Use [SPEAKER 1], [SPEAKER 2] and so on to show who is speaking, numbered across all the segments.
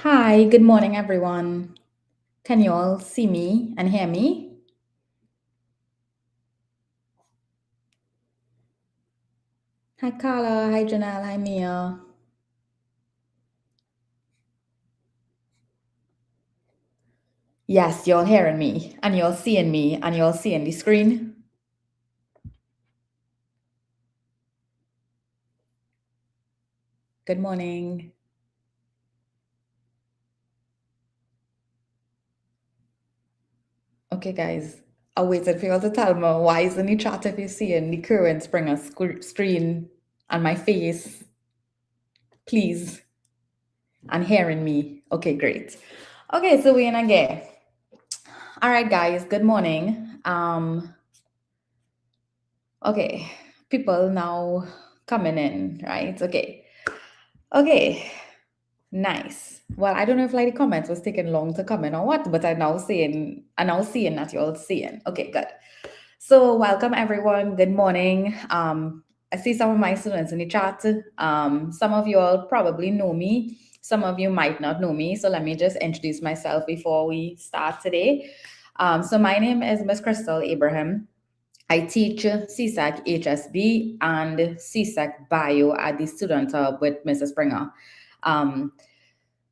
[SPEAKER 1] Hi, good morning, everyone. Can you all see me and hear me? Hi, Carla. Hi, Janelle. Hi, Mia. Yes, you're hearing me and you're seeing me and you're seeing the screen. Good morning. Okay, guys. I waited for you all to tell me why isn't the chat if you're seeing the current Springer screen and my face, please, and hearing me. Okay, great. Okay, so we're in again. All right, guys. Good morning. Okay, people now coming in, right? Okay, nice. Well, I don't know if like the comments was taking long to come in or what, but I'm now seeing that you're all seeing. Okay, good. So welcome everyone. Good morning. I see some of my students in the chat. Some of you all probably know me. Some of you might not know me. So let me just introduce myself before we start today. So my name is Miss Crystal Abraham. I teach CSEC HSB and CSEC Bio at the Student Hub with Mrs. Springer.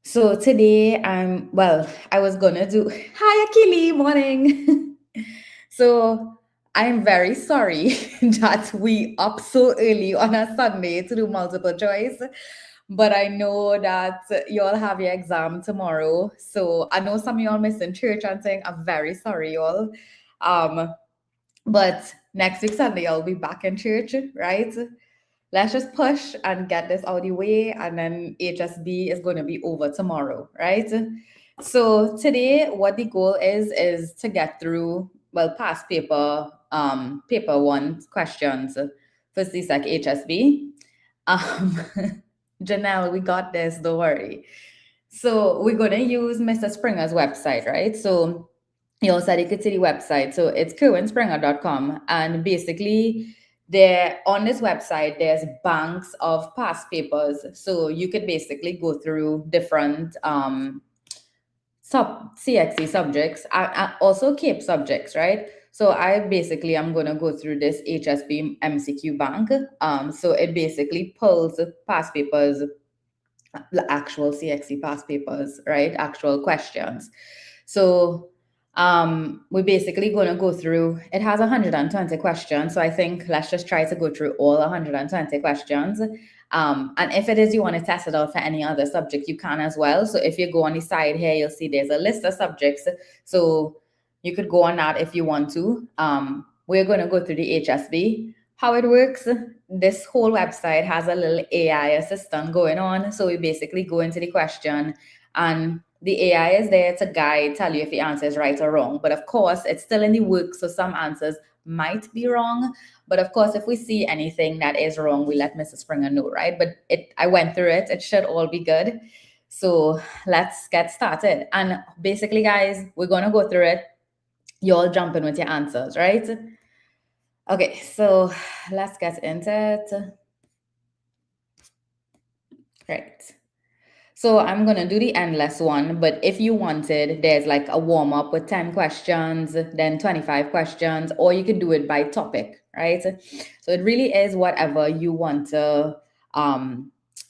[SPEAKER 1] So today, I was gonna do, hi Akili, morning. So I'm very sorry that we up so early on a Sunday to do multiple choice, but I know that you all have your exam tomorrow. So I know some of y'all missing church and saying, I'm very sorry, y'all. But next week Sunday, I'll be back in church, right? Let's just push and get this out of the way, and then HSB is going to be over tomorrow, right? So today, what the goal is to get through past paper one questions for CSEC HSB. Um, Janelle, we got this. Don't worry. So we're going to use Mr. Springer's website, right? So you also said you could see the website. So it's kerwinspringer.com. And basically, there on this website, there's banks of past papers. So you could basically go through different CXC subjects, and also CAPE subjects, right? So I basically am going to go through this HSB MCQ bank. So it basically pulls past papers, the actual CXC past papers, right? Actual questions. So we're basically going to go through, it has 120 questions. So I think let's just try to go through all 120 questions. And if it is you want to test it out for any other subject, you can as well. So if you go on the side here, you'll see there's a list of subjects. So you could go on that if you want to. We're going to go through the HSB. How it works, this whole website has a little AI assistant going on. So we basically go into the question and the AI is there to guide, tell you if the answer is right or wrong. But of course, it's still in the work, so some answers might be wrong. But of course, if we see anything that is wrong, we let Mrs. Springer know, right? But I went through it. It should all be good. So let's get started. And basically, guys, we're going to go through it. You all jump in with your answers, right? Okay, so let's get into it. Great. So I'm going to do the endless one, but if you wanted, there's like a warm up with 10 questions, then 25 questions, or you could do it by topic, right? So it really is whatever you want to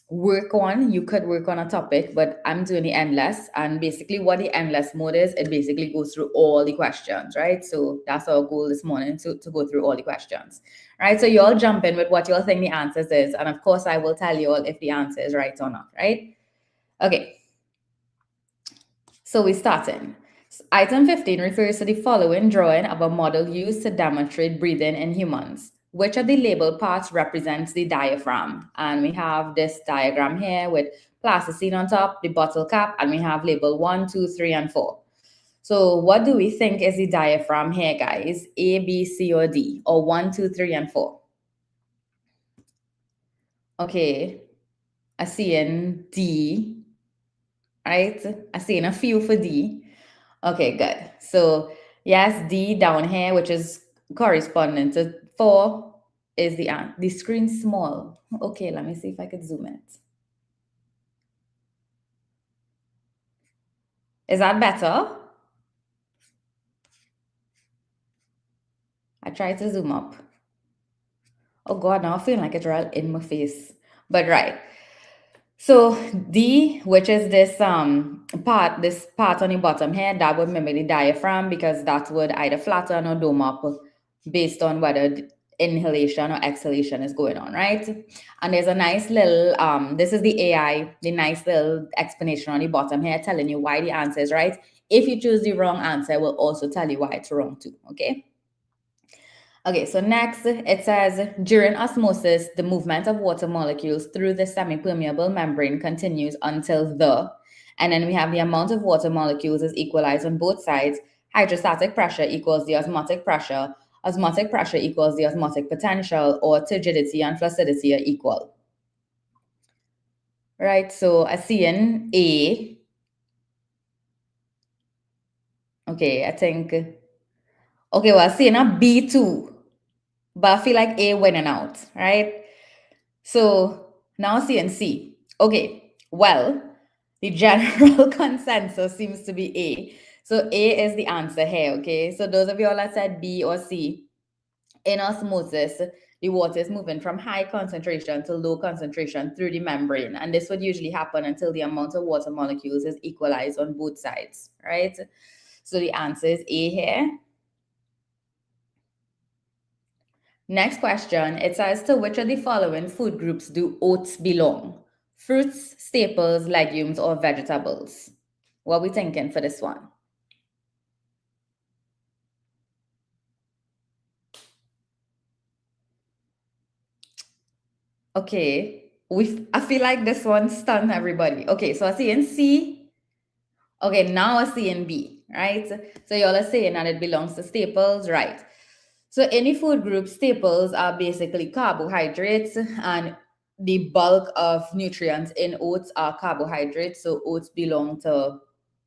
[SPEAKER 1] work on. You could work on a topic, but I'm doing the endless. And basically, what the endless mode is, it basically goes through all the questions, right? So that's our goal this morning to go through all the questions, right? So you all jump in with what you all think the answers is. And of course, I will tell you all if the answer is right or not, right? Okay, so we're starting. Item 15 refers to the following drawing of a model used to demonstrate breathing in humans. Which of the labeled parts represents the diaphragm? And we have this diagram here with plasticine on top, the bottle cap, and we have label 1, 2, 3, and 4. So what do we think is the diaphragm here, guys? A, B, C, or D? Or 1, 2, 3, and 4? Okay, I see in D, right? I see in a few for D. Okay, good. So yes, D down here, which is corresponding to 4, is the screen small. Okay, let me see if I could zoom it. Is that better? I tried to zoom up. Oh God, now I feel like it's right in my face. But right. So D, which is this part on the bottom here, that would mimic the diaphragm because that would either flatten or dome up based on whether inhalation or exhalation is going on, right? And there's a nice little this is the AI, the nice little explanation on the bottom here telling you why the answer is right. If you choose the wrong answer, it will also tell you why it's wrong too. Okay. Okay, so next it says during osmosis, the movement of water molecules through the semi-permeable membrane continues until and then we have the amount of water molecules is equalized on both sides. Hydrostatic pressure equals the osmotic pressure equals the osmotic potential, or turgidity and flaccidity are equal. Right, so I see in A. Okay, I think, okay, well, I see in a B too, but I feel like A winning out, right? So now C and C. Okay, well, the general consensus seems to be A. So A is the answer here, okay? So those of you all that said B or C, in osmosis, the water is moving from high concentration to low concentration through the membrane. And this would usually happen until the amount of water molecules is equalized on both sides, right? So the answer is A here. Next question, it says, to which of the following food groups do oats belong? Fruits, staples, legumes, or vegetables? What are we thinking for this one? Okay, I feel like this one stunned everybody. Okay, so I see in C. Okay, now I see in B, right? So y'all are saying that it belongs to staples, right? So any food group, staples are basically carbohydrates, and the bulk of nutrients in oats are carbohydrates. So oats belong to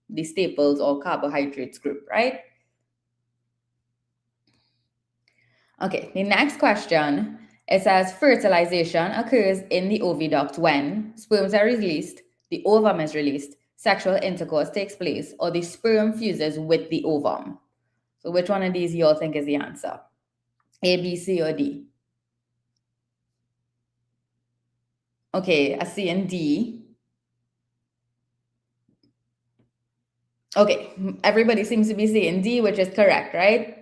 [SPEAKER 1] the staples or carbohydrates group, right? Okay, the next question, it says fertilization occurs in the oviduct when sperms are released, the ovum is released, sexual intercourse takes place, or the sperm fuses with the ovum. So which one of these you all think is the answer? A, B, C, or D? Okay, I see in D. Okay, everybody seems to be saying D, which is correct, right?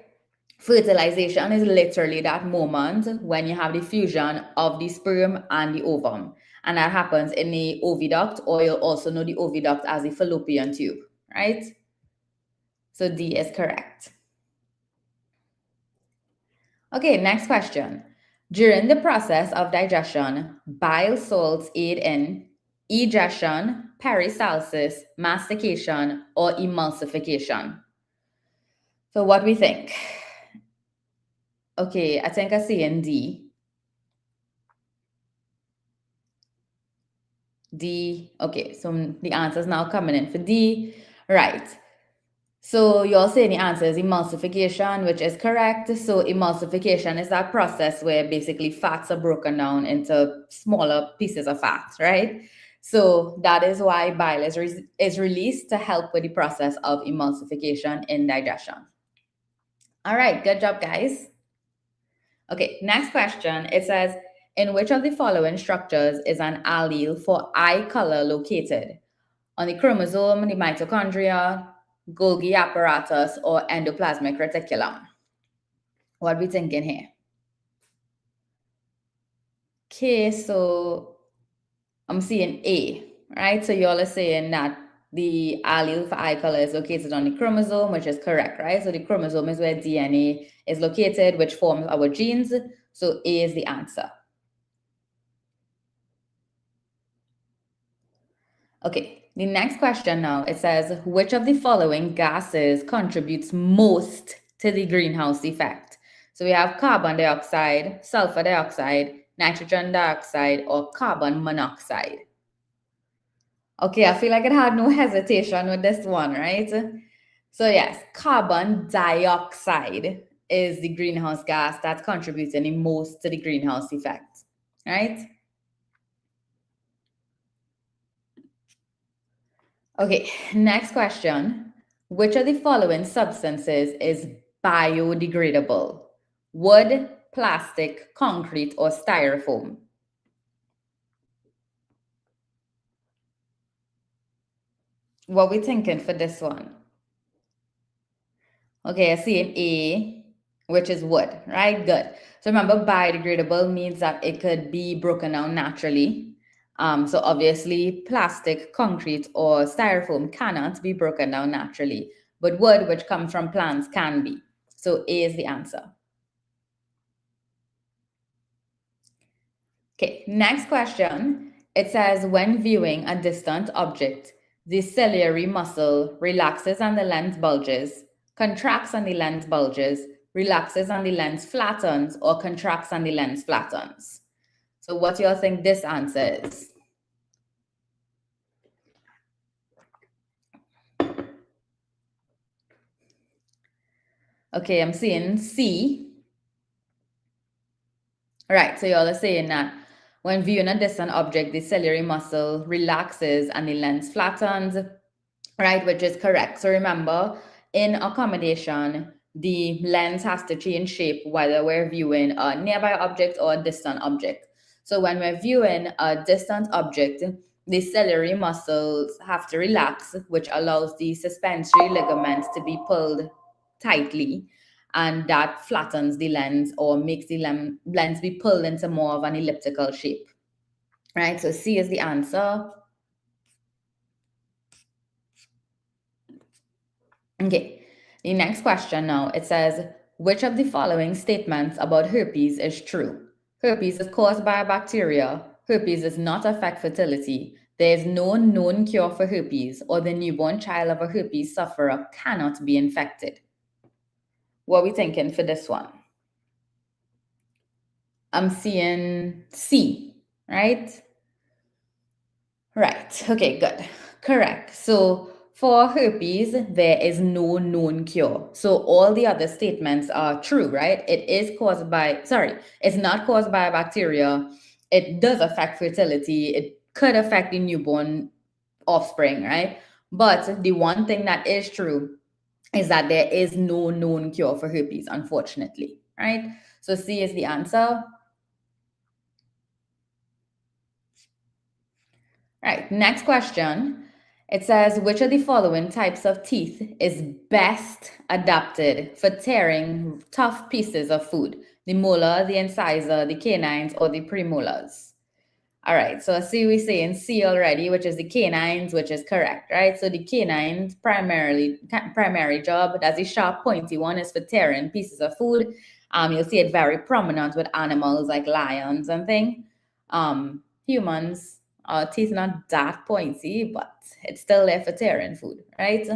[SPEAKER 1] Fertilization is literally that moment when you have the fusion of the sperm and the ovum. And that happens in the oviduct, or you'll also know the oviduct as the fallopian tube, right? So D is correct. Okay, next question. During the process of digestion, bile salts aid in egestion, peristalsis, mastication, or emulsification. So what we think? Okay, I think I see in D. D. Okay, so the answer is now coming in for D. Right. So you're saying the answer is emulsification, which is correct. So emulsification is that process where basically fats are broken down into smaller pieces of fat, right? So that is why bile is released to help with the process of emulsification in digestion. All right, good job, guys. Okay, next question. It says, in which of the following structures is an allele for eye color located? On the chromosome, the mitochondria, Golgi apparatus, or endoplasmic reticulum? What are we thinking here? Okay, so I'm seeing A, right? So y'all are saying that the allele for eye color is located on the chromosome, which is correct, right? So the chromosome is where DNA is located, which forms our genes. So A is the answer. Okay, the next question now, it says, which of the following gases contributes most to the greenhouse effect? So we have carbon dioxide, sulfur dioxide, nitrogen dioxide, or carbon monoxide. Okay, I feel like it had no hesitation with this one, right? So yes, carbon dioxide is the greenhouse gas that's contributing the most to the greenhouse effect, right? Okay, next question. Which of the following substances is biodegradable? Wood, plastic, concrete, or styrofoam? What we thinking for this one? Okay, I see an A, which is wood, right? Good. So remember, biodegradable means that it could be broken down naturally. So obviously, plastic, concrete, or styrofoam cannot be broken down naturally, but wood, which comes from plants, can be. So A is the answer. Okay, next question. It says, when viewing a distant object, the ciliary muscle relaxes and the lens bulges, contracts and the lens bulges, relaxes and the lens flattens, or contracts and the lens flattens. So what do you all think this answer is? Okay, I'm seeing C. Right, so y'all are saying that when viewing a distant object, the ciliary muscle relaxes and the lens flattens, right, which is correct. So remember, in accommodation, the lens has to change shape whether we're viewing a nearby object or a distant object. So when we're viewing a distant object, the ciliary muscles have to relax, which allows the suspensory ligaments to be pulled tightly, and that flattens the lens or makes the lens be pulled into more of an elliptical shape. Right, so C is the answer. Okay, the next question now, it says, which of the following statements about herpes is true? Herpes is caused by a bacteria. Herpes does not affect fertility. There is no known cure for herpes, or the newborn child of a herpes sufferer cannot be infected. What are we thinking for this one? I'm seeing C, right? Right, okay, good. Correct. So for herpes, there is no known cure. So all the other statements are true, right? It's not caused by a bacteria. It does affect fertility. It could affect the newborn offspring, right? But the one thing that is true is that there is no known cure for herpes, unfortunately, right? So C is the answer. Right, next question. It says, which of the following types of teeth is best adapted for tearing tough pieces of food? The molar, the incisor, the canines, or the premolars? All right, so I see we saying C already, which is the canines, which is correct, right? So the canines primary job, that's the sharp pointy one, is for tearing pieces of food. You'll see it very prominent with animals like lions and things. Humans, our teeth not that pointy, but it's still there for tearing food, right?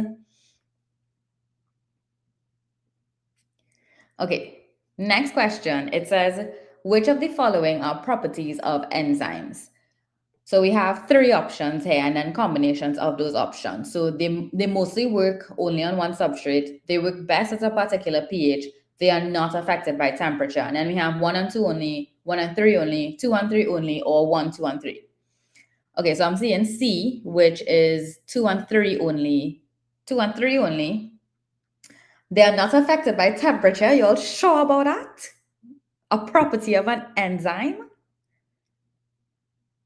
[SPEAKER 1] Okay, next question. It says, which of the following are properties of enzymes? So we have three options here and then combinations of those options. So they mostly work only on one substrate. They work best at a particular pH. They are not affected by temperature. And then we have 1 and 2 only, 1 and 3 only, 2 and 3 only, or 1, 2 and 3. Okay, so I'm seeing C, which is 2 and 3 only. 2 and 3 only. They are not affected by temperature. You all sure about that? A property of an enzyme?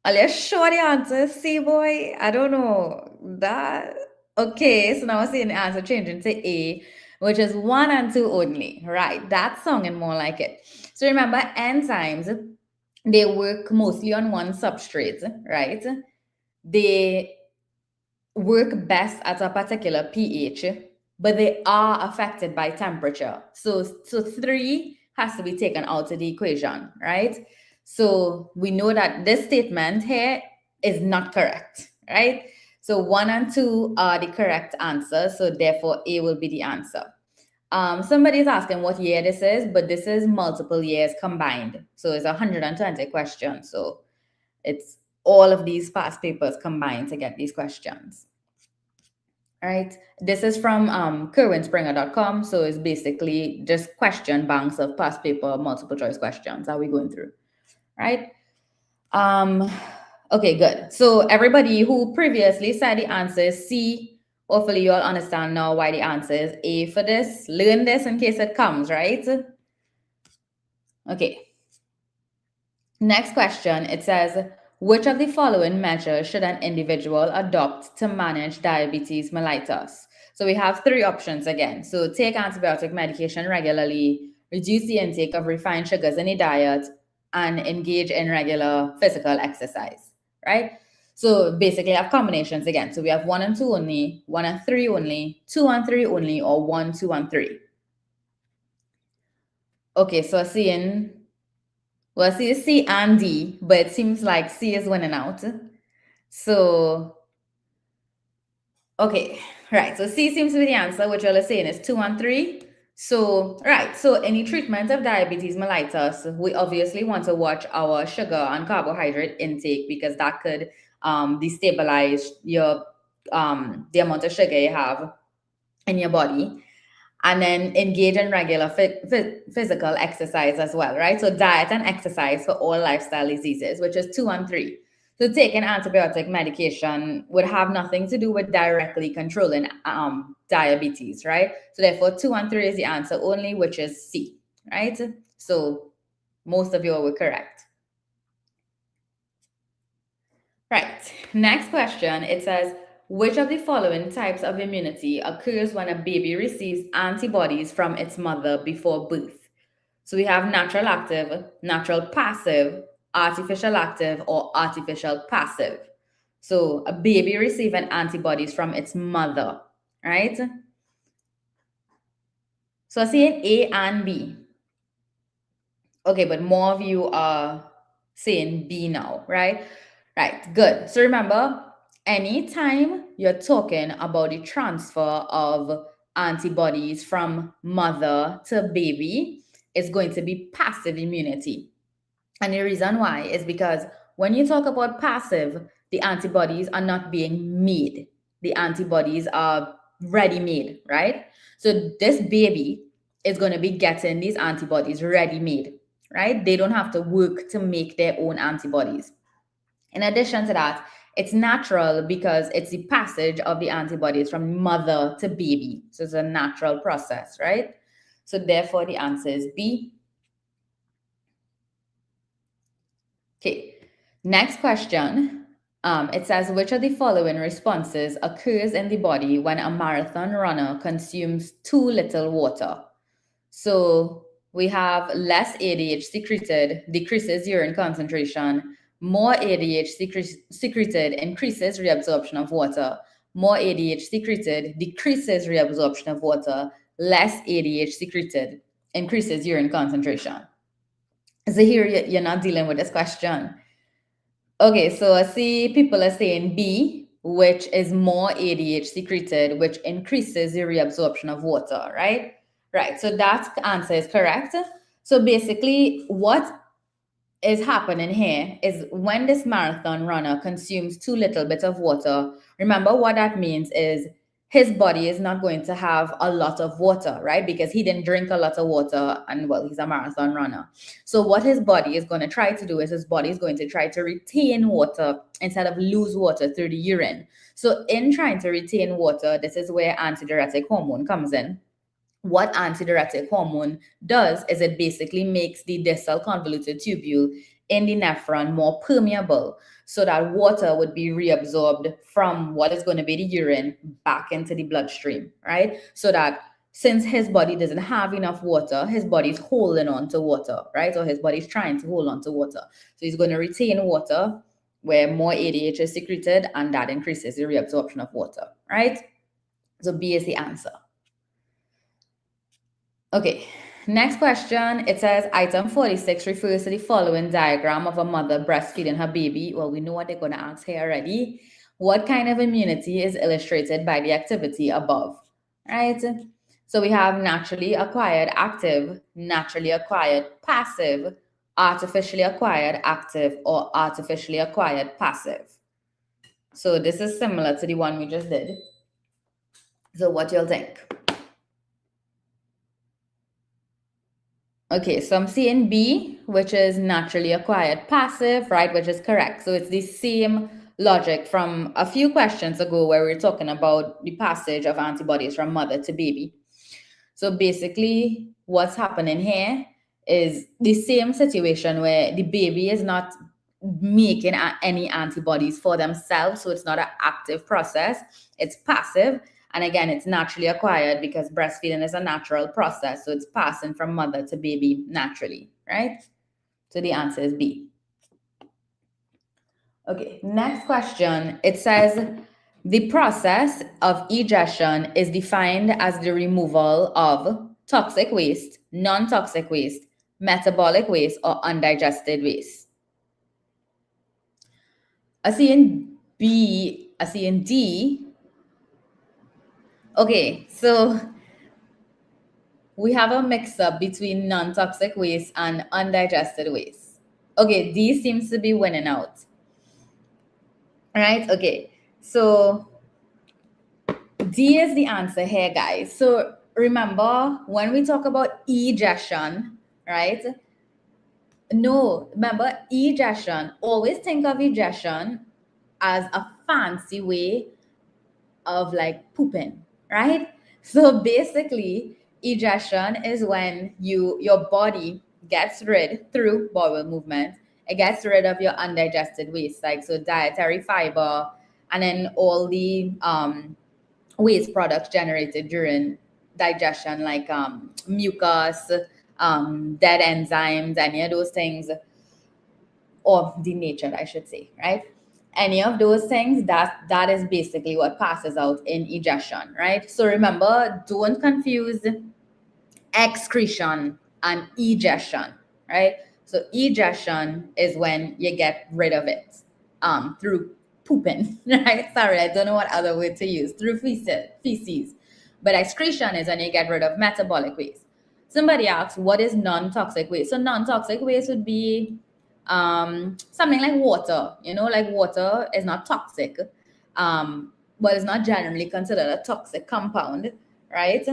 [SPEAKER 1] Are you sure the answer is C, boy? I don't know. That okay, so now I'm seeing the answer changing to A, which is 1 and 2 only. Right. That's sounding more like it. So remember, enzymes, they work mostly on one substrate, right? They work best at a particular pH, but they are affected by temperature. So 3 has to be taken out of the equation, right? So we know that this statement here is not correct, right? So 1 and 2 are the correct answers. So therefore, A will be the answer. Somebody is asking what year this is, but this is multiple years combined. So it's 120 questions. So it's all of these past papers combined to get these questions. All right. This is from kerwinspringer.com. So it's basically just question banks of past paper multiple choice questions that we're going through. Right. Okay, good. So everybody who previously said the answer is C, hopefully you all understand now why the answer is A for this. Learn this in case it comes, right? Okay. Next question, it says, which of the following measures should an individual adopt to manage diabetes mellitus? So we have three options again. So take antibiotic medication regularly, reduce the intake of refined sugars in a diet, and engage in regular physical exercise, right? So basically I have combinations again. So we have 1 and 2 only, 1 and 3 only, 2 and 3 only, or 1, 2 and 3. Okay, so seeing well, see C and D, but it seems like C is winning out. So, okay, right. So C seems to be the answer, which you're saying is 2 and 3. So, right. So, any treatment of diabetes mellitus, we obviously want to watch our sugar and carbohydrate intake because that could destabilize your the amount of sugar you have in your body, and then engage in regular physical exercise as well, right? So diet and exercise for all lifestyle diseases, which is 2 and 3. So taking antibiotic medication would have nothing to do with directly controlling diabetes, right? So therefore 2 and 3 is the answer only, which is C, right? So most of you were correct. Right. Next question. It says, which of the following types of immunity occurs when a baby receives antibodies from its mother before birth? So we have natural active, natural passive, artificial active, or artificial passive. So a baby receiving antibodies from its mother, right? So I see an A and B. Okay, but more of you are saying B now, right? Right, good. So remember, anytime you're talking about the transfer of antibodies from mother to baby, it's going to be passive immunity. And the reason why is because when you talk about passive, the antibodies are not being made. The antibodies are ready made, right? So this baby is going to be getting these antibodies ready made, right? They don't have to work to make their own antibodies. In addition to that, it's natural because it's the passage of the antibodies from mother to baby. So it's a natural process, right? So therefore, the answer is B. Okay, next question. It says, which of the following responses occurs in the body when a marathon runner consumes too little water? So we have less ADH secreted, decreases urine concentration. More ADH secreted increases reabsorption of water. More ADH secreted decreases reabsorption of water. Less ADH secreted increases urine concentration. So here you're not dealing with this question. Okay, so I see people are saying B, which is more ADH secreted, which increases the reabsorption of water, right? Right, so that answer is correct. So basically, what is happening here is when this marathon runner consumes too little bit of water, remember what that means is his body is not going to have a lot of water, right? Because he didn't drink a lot of water and, well, he's a marathon runner. So what his body is going to try to do is his body is going to try to retain water instead of lose water through the urine. So in trying to retain water, this is where antidiuretic hormone comes in. What antidiuretic hormone does is it basically makes the distal convoluted tubule in the nephron more permeable so that water would be reabsorbed from what is going to be the urine back into the bloodstream, right? So that since his body doesn't have enough water, his body's holding on to water, right? Or his body's trying to hold on to water. So he's going to retain water where more ADH is secreted, and that increases the reabsorption of water, right? So B is the answer. Okay, next question. It says item 46 refers to the following diagram of a mother breastfeeding her baby. Well, we know what they're going to ask here already. What kind of immunity is illustrated by the activity above? Right? So we have naturally acquired active, naturally acquired passive, artificially acquired active, or artificially acquired passive. So this is similar to the one we just did. So what do you think? Okay, so I'm seeing B, which is naturally acquired passive, right, which is correct. So it's the same logic from a few questions ago where we are talking about the passage of antibodies from mother to baby. So basically, what's happening here is the same situation where the baby is not making any antibodies for themselves. So it's not an active process, it's passive. And again, it's naturally acquired because breastfeeding is a natural process. So it's passing from mother to baby naturally, right? So the answer is B. Okay, next question. It says the process of egestion is defined as the removal of toxic waste, non toxic waste, metabolic waste, or undigested waste. I see in B, I see in D. Okay, so we have a mix up between non toxic waste and undigested waste. Okay, D seems to be winning out. Right? Okay, so D is the answer here, guys. So remember, when we talk about egestion, right? No, remember egestion. Always think of egestion as a fancy way of like pooping, right? So basically, egestion is when your body gets rid through bowel movement. It gets rid of your undigested waste, like so dietary fiber, and then all the waste products generated during digestion, like mucus, dead enzymes, any of those things, or denatured, I should say, right? Any of those things, that is basically what passes out in egestion, right? So remember, don't confuse excretion and egestion, right? So egestion is when you get rid of it through pooping, right? Sorry, I don't know what other word to use. Through feces. But excretion is when you get rid of metabolic waste. Somebody asks, what is non-toxic waste? So non-toxic waste would be something like water. You know, like water is not toxic, but it's not generally considered a toxic compound, right?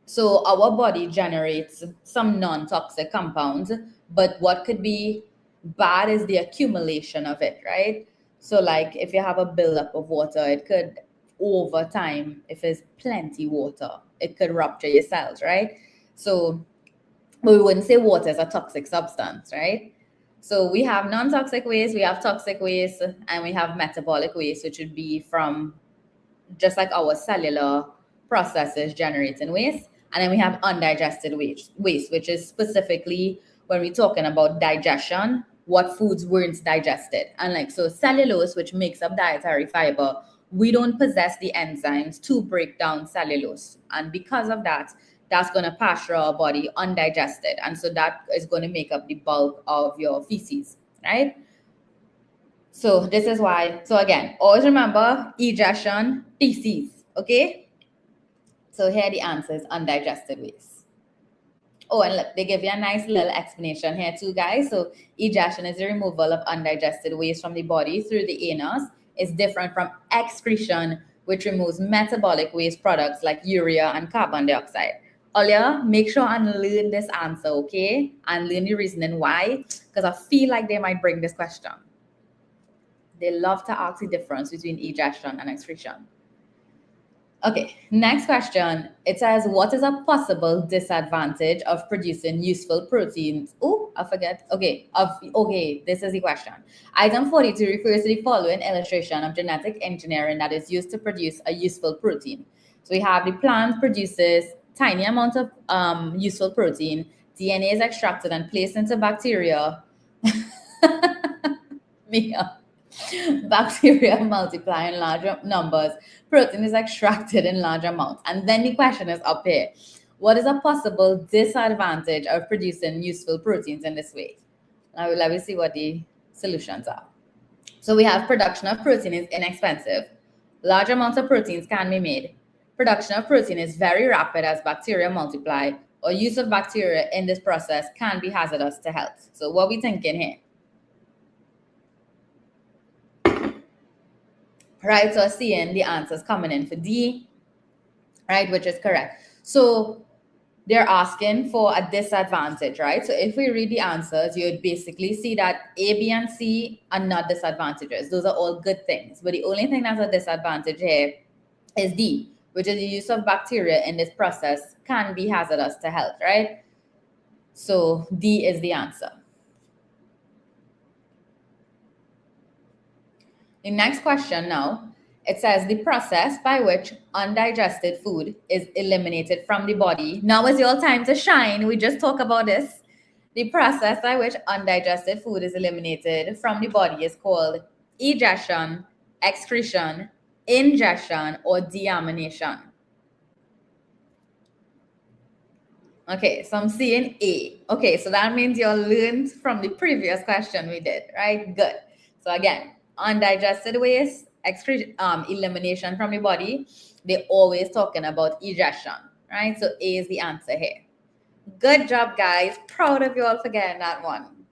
[SPEAKER 1] So our body generates some non-toxic compounds, but what could be bad is the accumulation of it, right? So like if you have a buildup of water, it could over time, if there's plenty water, it could rupture your cells, right? So but we wouldn't say water is a toxic substance, right? So we have non-toxic waste, we have toxic waste, and we have metabolic waste, which would be from just like our cellular processes generating waste. And then we have undigested waste, which is specifically when we're talking about digestion, what foods weren't digested. And like so cellulose, which makes up dietary fiber, we don't possess the enzymes to break down cellulose. And because of that, that's going to pass through our body undigested. And so that is going to make up the bulk of your feces, right? So this is why, so again, always remember egestion, feces, okay? So here the answer is undigested waste. Oh, and look, they give you a nice little explanation here too, guys. So egestion is the removal of undigested waste from the body through the anus. It's different from excretion, which removes metabolic waste products like urea and carbon dioxide. Earlier, make sure and learn this answer, okay? And learn the reasoning why, because I feel like they might bring this question. They love to ask the difference between egestion and excretion. Okay, next question. It says, what is a possible disadvantage of producing useful proteins? Oh, I forget. Okay, this is the question. Item 42 refers to the following illustration of genetic engineering that is used to produce a useful protein. So we have the plant produces tiny amount of useful protein. DNA is extracted and placed into bacteria. Mia. Bacteria multiply in larger numbers, protein is extracted in large amounts. And then the question is up here. What is a possible disadvantage of producing useful proteins in this way? Now let me see what the solutions are. So we have production of protein is inexpensive. Large amounts of proteins can be made. Production of protein is very rapid as bacteria multiply, or use of bacteria in this process can be hazardous to health. So what are we thinking here? Right, so seeing the answers coming in for D, right, which is correct. So they're asking for a disadvantage, right? So if we read the answers, you would basically see that A, B, and C are not disadvantages. Those are all good things. But the only thing that's a disadvantage here is D, which is the use of bacteria in this process can be hazardous to health, right? So D is the answer. The next question now, it says the process by which undigested food is eliminated from the body. Now is your time to shine. We just talked about this. The process by which undigested food is eliminated from the body is called egestion, excretion, ingestion, or deamination. Okay, so I'm seeing A. Okay, so that means you learned from the previous question we did, right? Good. So again, undigested waste, elimination from the body, they're always talking about egestion, right? So A is the answer here. Good job, guys. Proud of you all for getting that one.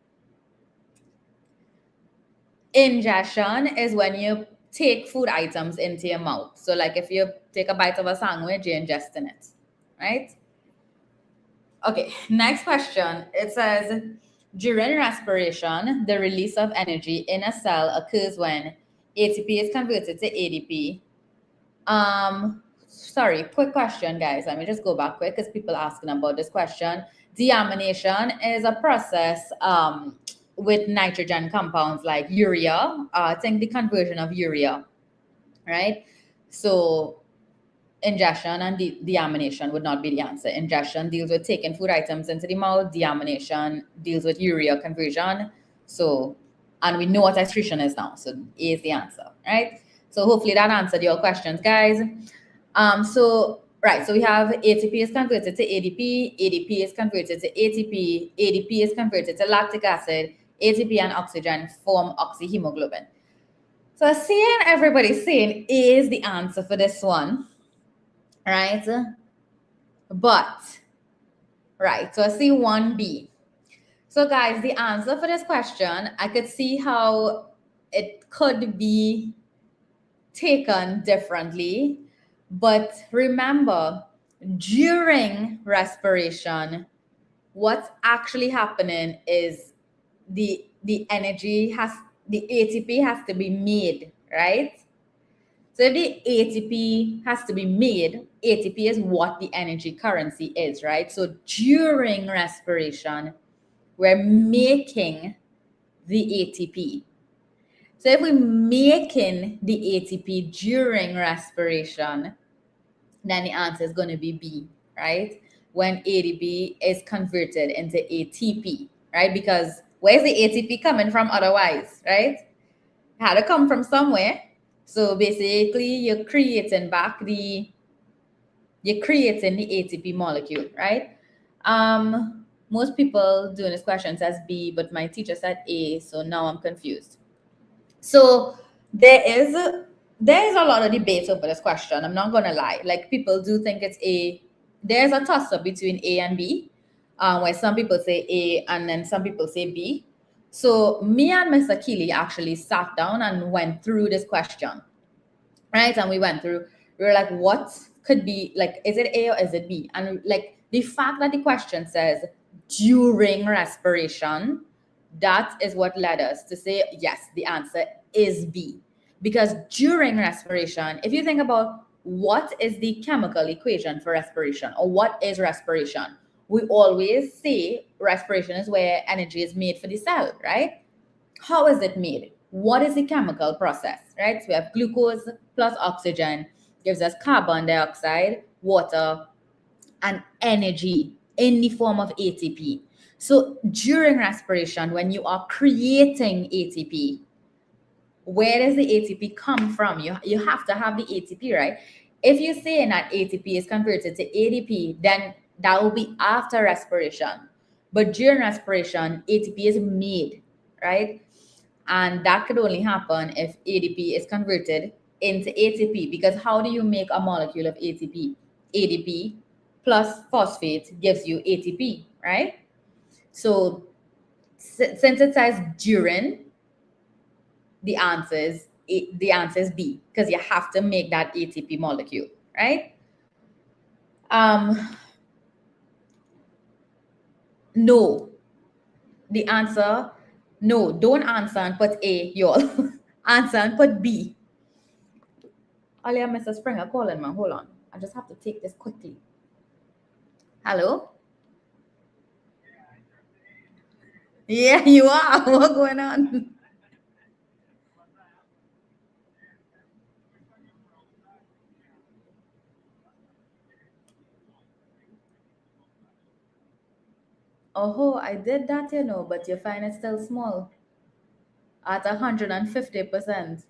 [SPEAKER 1] Ingestion is when you take food items into your mouth. So like if you take a bite of a sandwich, you're ingesting it, right? Okay, next question. It says, during respiration, the release of energy in a cell occurs when ATP is converted to ADP. Sorry, quick question, guys. Let me just go back quick because people are asking about this question. Deamination is a process with nitrogen compounds like urea. I think the conversion of urea, right? So ingestion and deamination would not be the answer. Ingestion deals with taking food items into the mouth. Deamination deals with urea conversion. So, and we know what excretion is now. So A is the answer, right? So hopefully that answered your questions, guys. So we have ATP is converted to ADP, ADP is converted to ATP, ADP is converted to lactic acid, ATP and oxygen form oxyhemoglobin. So seeing everybody saying A is the answer for this one, right? But, right, so I see 1B. So guys, the answer for this question, I could see how it could be taken differently. But remember, during respiration, what's actually happening is the ATP has to be made, right? So if the ATP has to be made, ATP is what the energy currency is, right? So during respiration, we're making the ATP. So if we're making the ATP during respiration, then the answer is going to be B, right? When ADP is converted into ATP, right? Because where's the ATP coming from otherwise, right? It had to come from somewhere. So basically, you're creating the ATP molecule, right? Most people doing this question says B, but my teacher said A, so now I'm confused. So there is a lot of debate over this question. I'm not gonna lie. Like people do think it's A. There's a toss-up between A and B, where some people say A and then some people say B. So me and Mr. Keeley actually sat down and went through this question, right? And we were like, what could be, like, is it A or is it B? And like the fact that the question says during respiration, that is what led us to say, yes, the answer is B. Because during respiration, if you think about what is the chemical equation for respiration or what is respiration, we always say respiration is where energy is made for the cell, right? How is it made? What is the chemical process, right? So we have glucose plus oxygen gives us carbon dioxide, water, and energy in the form of ATP. So during respiration, when you are creating ATP, where does the ATP come from? You have to have the ATP, right? If you're saying that ATP is converted to ADP, then that will be after respiration. But during respiration, ATP is made, right? And that could only happen if ADP is converted into ATP. Because how do you make a molecule of ATP? ADP plus phosphate gives you ATP, right? So since it says during, the answer is B, because you have to make that ATP molecule, right? No. The answer, no. Don't answer and put A, y'all. Answer and put B. Earlier, Mr. Springer calling, man. Hold on. I just have to take this quickly. Hello? Yeah, you are. What's going on? Oh, I did that, but you find it still small at 150%.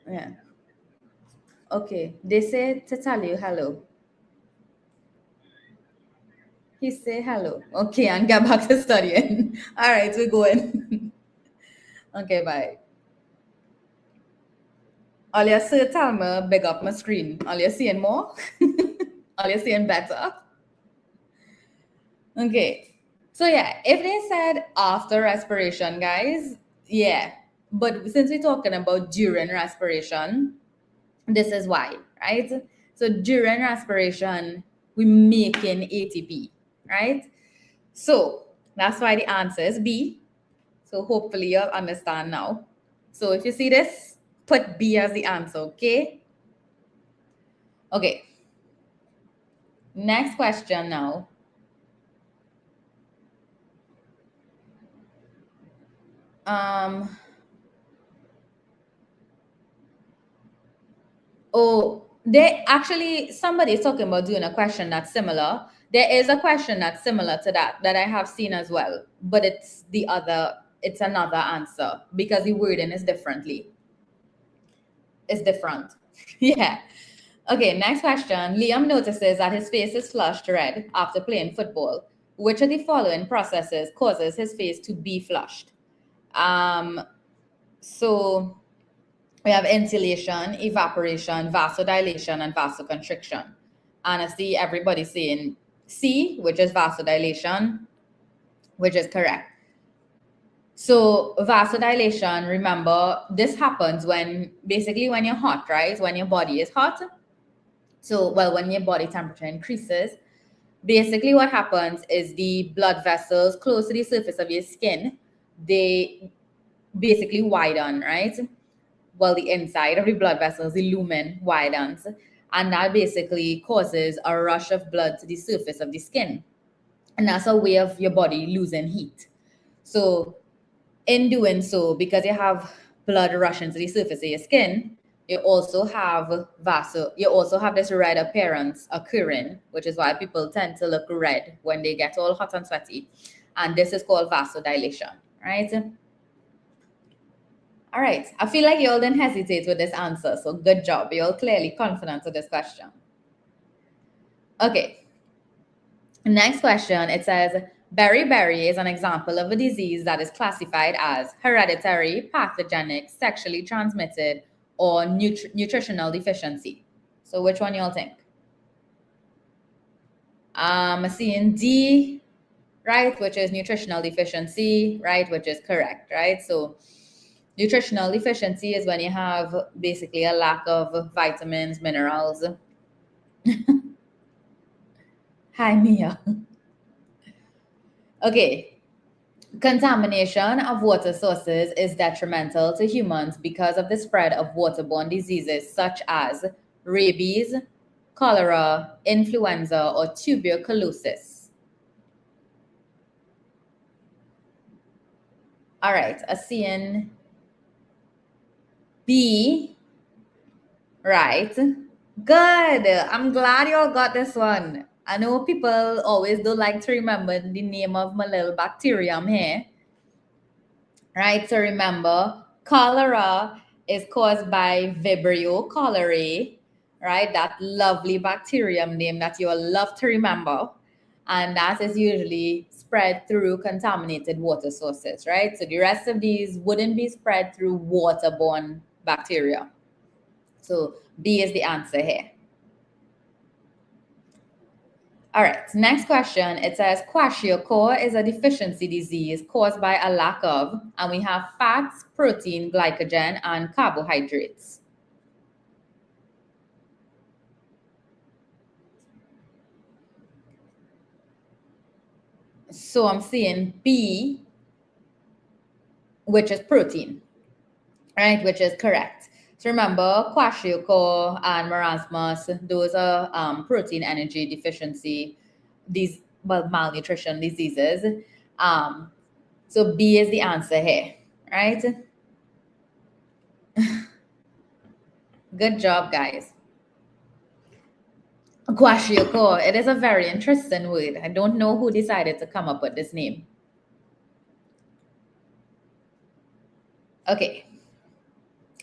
[SPEAKER 1] Yeah. Okay. They say to tell you hello. He say hello. Okay, and get back to studying. All right, we're going. Okay, bye. All you see, tell me, big up my screen. All you seeing more? All you seeing better? Okay. So yeah, if they said after respiration, guys, yeah. But since we're talking about during respiration, this is why, right? So during respiration, we making ATP, right? So that's why the answer is B. So hopefully you'll understand now. So if you see this, put B as the answer, okay? Okay. Next question now. Um, oh, they actually, somebody is talking about doing a question that's similar. There is a question that's similar to that I have seen as well, but it's another answer because the wording is differently. It's different. Yeah. Okay, next question. Liam notices that his face is flushed red after playing football. Which of the following processes causes his face to be flushed? So we have insulation, evaporation, vasodilation, and vasoconstriction. And I see everybody saying C, which is vasodilation, which is correct. So vasodilation, remember, this happens when you're hot, right? When your body is hot. So, well, when your body temperature increases, basically what happens is the blood vessels close to the surface of your skin, they basically widen, right? Well, the inside of the blood vessels, the lumen widens, and that basically causes a rush of blood to the surface of the skin. And that's a way of your body losing heat. So in doing so, because you have blood rushing to the surface of your skin, you also have this red appearance occurring, which is why people tend to look red when they get all hot and sweaty. And this is called vasodilation, right? All right. I feel like you all didn't hesitate with this answer. So good job. You're all clearly confident with this question. Okay. Next question. It says, beriberi is an example of a disease that is classified as hereditary, pathogenic, sexually transmitted, or nutritional deficiency. So which one y'all think? Seeing D, right, which is nutritional deficiency, right, which is correct, right? So nutritional deficiency is when you have basically a lack of vitamins, minerals. Hi, Mia. Okay. Contamination of water sources is detrimental to humans because of the spread of waterborne diseases such as rabies, cholera, influenza, or tuberculosis. All right, a CN B. Right. Good. I'm glad you all got this one. I know people always do like to remember the name of my little bacterium here. Right? So remember, cholera is caused by Vibrio cholerae, right? That lovely bacterium name that you all love to remember. And that is usually spread through contaminated water sources, right? So the rest of these wouldn't be spread through waterborne bacteria. So B is the answer here. All right, next question. It says kwashiorkor is a deficiency disease caused by a lack of, and we have fats, protein, glycogen, and carbohydrates. So I'm saying B, which is protein, right? Which is correct. So remember, kwashiorkor and marasmus, those are protein energy deficiency, these malnutrition diseases. So B is the answer here, right? Good job, guys. Kwashiorkor, it is a very interesting word. I don't know who decided to come up with this name. Okay.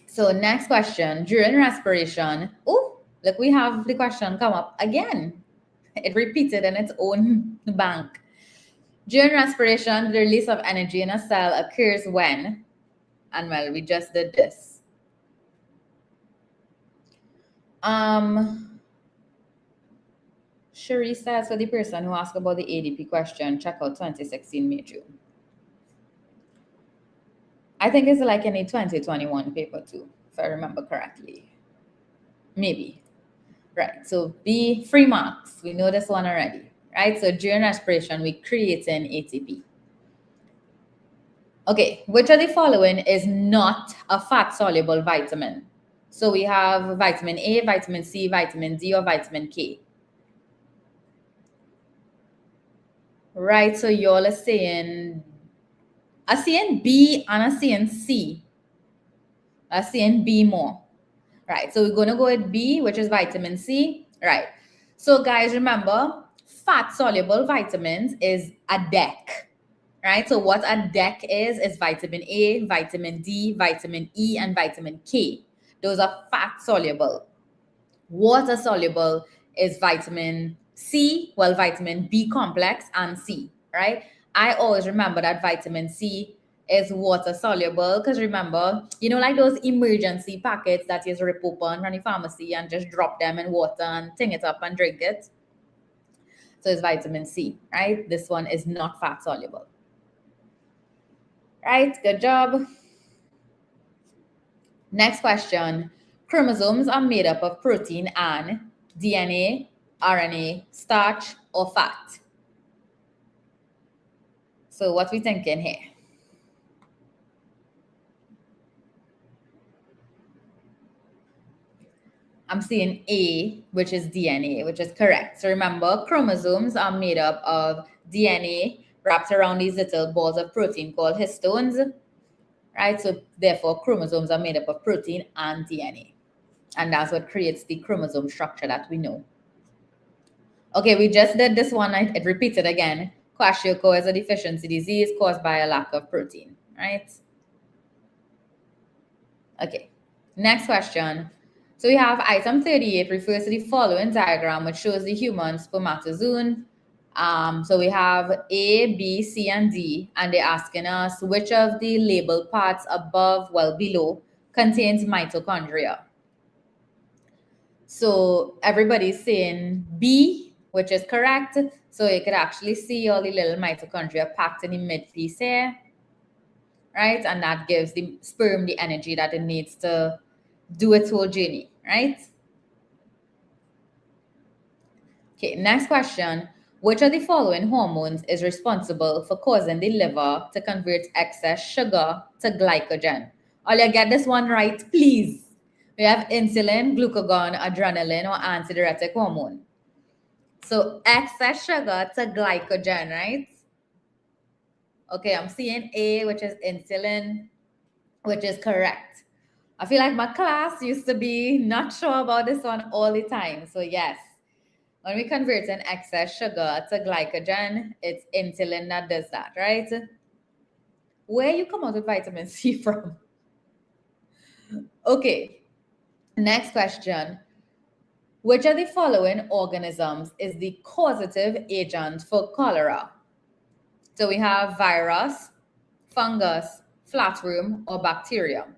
[SPEAKER 1] So next question, during respiration, oh, look, we have the question come up again. It repeated in its own bank. During respiration, the release of energy in a cell occurs when, and well, we just did this. Cherie says for the person who asked about the ADP question, check out 2016 May June. I think it's like in a 2021 paper too, if I remember correctly. Maybe. Right, so B, free marks. We know this one already, right? So during respiration, we create an ATP. Okay, which of the following is not a fat-soluble vitamin? So we have vitamin A, vitamin C, vitamin D, or vitamin K. Right, so y'all are saying, I'm saying B and I'm saying C. I'm saying B more. Right, so we're going to go with B, which is vitamin C. Right, so guys, remember, fat-soluble vitamins is a deck. Right, so what a deck is vitamin A, vitamin D, vitamin E, and vitamin K. Those are fat-soluble. Water-soluble is vitamin C, well, vitamin B complex and C, right? I always remember that vitamin C is water soluble because remember, you know, like those emergency packets that you just rip open from the pharmacy and just drop them in water and ting it up and drink it. So it's vitamin C, right? This one is not fat soluble. Right, good job. Next question. Chromosomes are made up of protein and DNA, RNA, starch, or fat. So what we thinking here? I'm seeing A, which is DNA, which is correct. So remember, chromosomes are made up of DNA wrapped around these little balls of protein called histones, right? So therefore, chromosomes are made up of protein and DNA. And that's what creates the chromosome structure that we know. Okay, we just did this one. It repeated again. Kwashiorkor is a deficiency disease caused by a lack of protein, right? Okay, next question. So we have item 38 refers to the following diagram, which shows the human spermatozoon. So we have A, B, C, and D, and they're asking us which of the labeled parts above, well, below, contains mitochondria. So everybody's saying B, which is correct. So you could actually see all the little mitochondria packed in the mid piece here, right? And that gives the sperm the energy that it needs to do its whole journey, right? Okay, next question. Which of the following hormones is responsible for causing the liver to convert excess sugar to glycogen? All you get this one right, please. We have insulin, glucagon, adrenaline, or antidiuretic hormone. So excess sugar to glycogen, right? Okay, I'm seeing A, which is insulin, which is correct. I feel like my class used to be not sure about this one all the time. So yes, when we convert an excess sugar to glycogen, it's insulin that does that, right? Where you come out with vitamin C from? Okay, next question. Which of the following organisms is the causative agent for cholera? So we have virus, fungus, flatworm, or bacterium.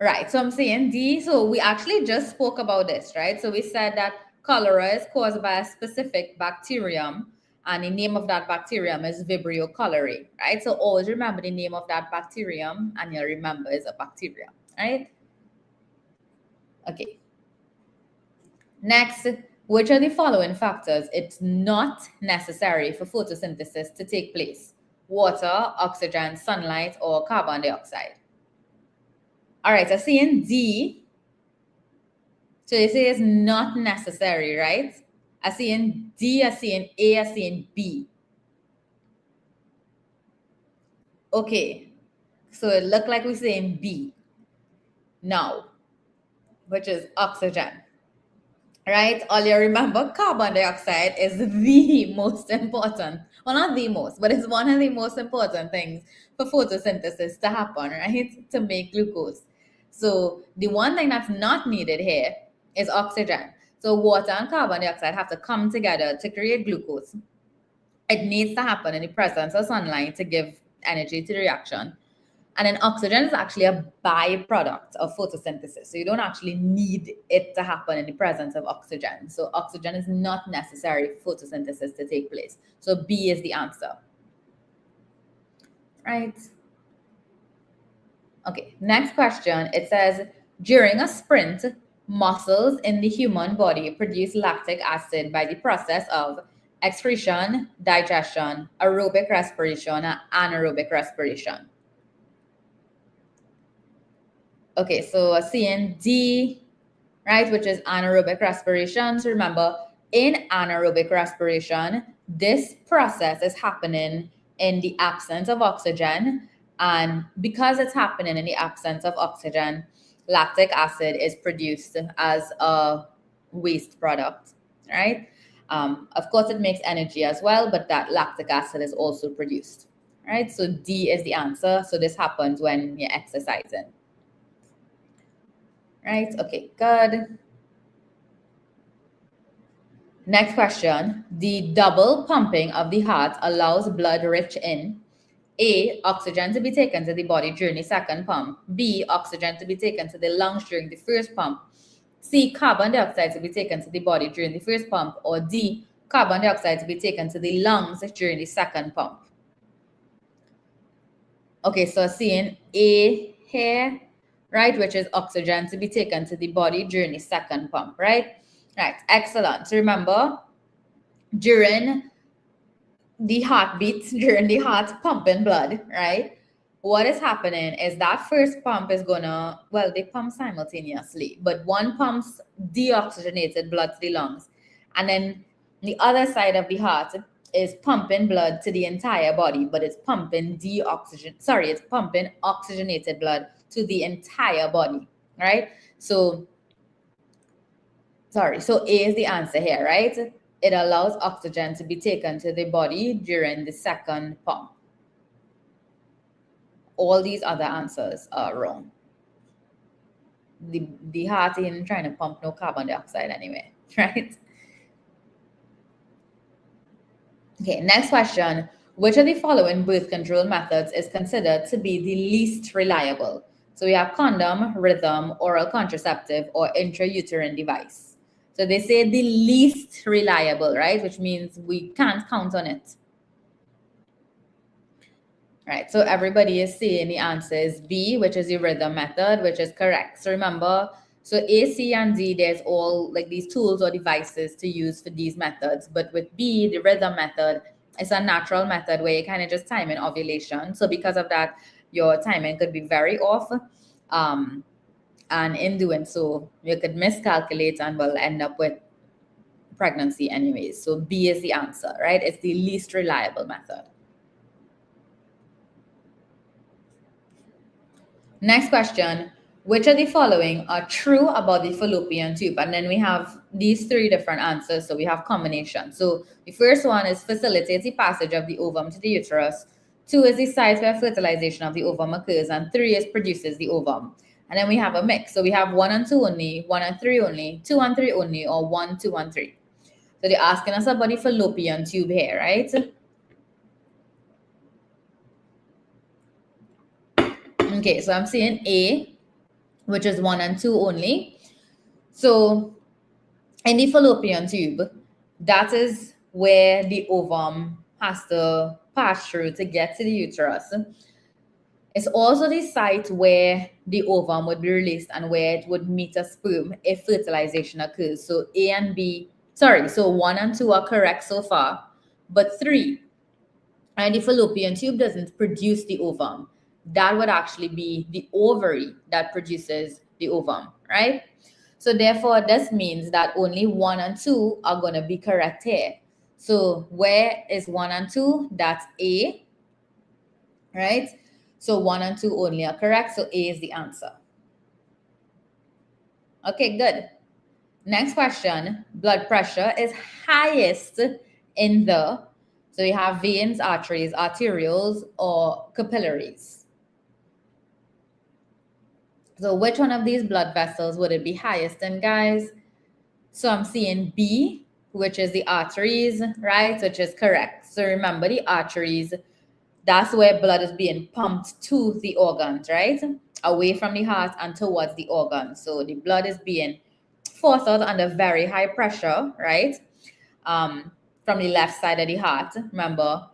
[SPEAKER 1] Right, so I'm saying D, so we actually just spoke about this, right? So we said that cholera is caused by a specific bacterium, and the name of that bacterium is Vibrio cholerae, right? So always remember the name of that bacterium, and you'll remember it's a bacterium, right? Okay. Next, Which of the following factors it's not necessary for photosynthesis to take place? Water, oxygen, sunlight, or carbon dioxide? All right, I see in D. So they say it's not necessary, right? I see in D, I see in A, I see in B. Okay, so it looked like we're saying B now, which is oxygen. Right? All you remember, carbon dioxide is the most important. Well, not the most, but it's one of the most important things for photosynthesis to happen, right? To make glucose. So the one thing that's not needed here is oxygen. So water and carbon dioxide have to come together to create glucose. It needs to happen in the presence of sunlight to give energy to the reaction. And then oxygen is actually a byproduct of photosynthesis. So you don't actually need it to happen in the presence of oxygen. So oxygen is not necessary for photosynthesis to take place. So B is the answer. Right? Okay, next question. It says, during a sprint, muscles in the human body produce lactic acid by the process of excretion, digestion, aerobic respiration, and anaerobic respiration. Okay, so seeing D, right, which is anaerobic respiration. So remember, in anaerobic respiration, this process is happening in the absence of oxygen. And because it's happening in the absence of oxygen, lactic acid is produced as a waste product, right? Of course, it makes energy as well, but that lactic acid is also produced, right? So D is the answer. So this happens when you're exercising. Right, okay, good. Next question. The double pumping of the heart allows blood rich in A, oxygen to be taken to the body during the second pump, B, oxygen to be taken to the lungs during the first pump, C, carbon dioxide to be taken to the body during the first pump, or D, carbon dioxide to be taken to the lungs during the second pump. Okay, so seeing A here, right, which is oxygen to be taken to the body during the second pump, right? Right, excellent. So remember, during the heartbeat, during the heart pumping blood, right? What is happening is that first pump is gonna, well, they pump simultaneously, but one pumps deoxygenated blood to the lungs, and then the other side of the heart is pumping blood to the entire body, but it's pumping it's pumping oxygenated blood to the entire body, right? So A is the answer here, right? It allows oxygen to be taken to the body during the second pump. All these other answers are wrong. The heart isn't trying to pump no carbon dioxide anyway, right? Okay, next question. Which of the following birth control methods is considered to be the least reliable? So we have condom, rhythm, oral contraceptive, or intrauterine device. So they say the least reliable, right? Which means we can't count on it. Right, so everybody is saying the answer is B, which is the rhythm method, which is correct. So remember, so A, C, and D, there's all like these tools or devices to use for these methods. But with B, the rhythm method, it's a natural method where you kind of just time in ovulation. So because of that, your timing could be very off. And in doing so, you could miscalculate and will end up with pregnancy anyways. So B is the answer, right? It's the least reliable method. Next question. Which of the following are true about the fallopian tube? And then we have these three different answers. So we have combination. So the first one is facilitates the passage of the ovum to the uterus. 2 is the site where fertilization of the ovum occurs. And 3 is produces the ovum. And then we have a mix. So we have 1 and 2 only, 1 and 3 only, 2 and 3 only, or 1, 2, and 3. So they're asking us about the fallopian tube here, right? Okay, so I'm saying A, which is 1 and 2 only. So in the fallopian tube, that is where the ovum has to pass through to get to the uterus. It's also the site where the ovum would be released and where it would meet a sperm if fertilization occurs. So A and B Sorry, so 1 and 2 are correct so far, but 3, and the fallopian tube doesn't produce the ovum. That would actually be the ovary that produces the ovum, right? So therefore, this means that only 1 and 2 are going to be correct here. So where is 1 and 2? That's A, right? So 1 and 2 only are correct. So A is the answer. Okay, good. Next question. Blood pressure is highest in the, so we have veins, arteries, arterioles, or capillaries. So which one of these blood vessels would it be highest in, guys? So I'm seeing B, which is the arteries, right? Which is correct. So remember, the arteries, that's where blood is being pumped to the organs, right? Away from the heart and towards the organs. So the blood is being forced out under very high pressure, right? From the left side of the heart, remember.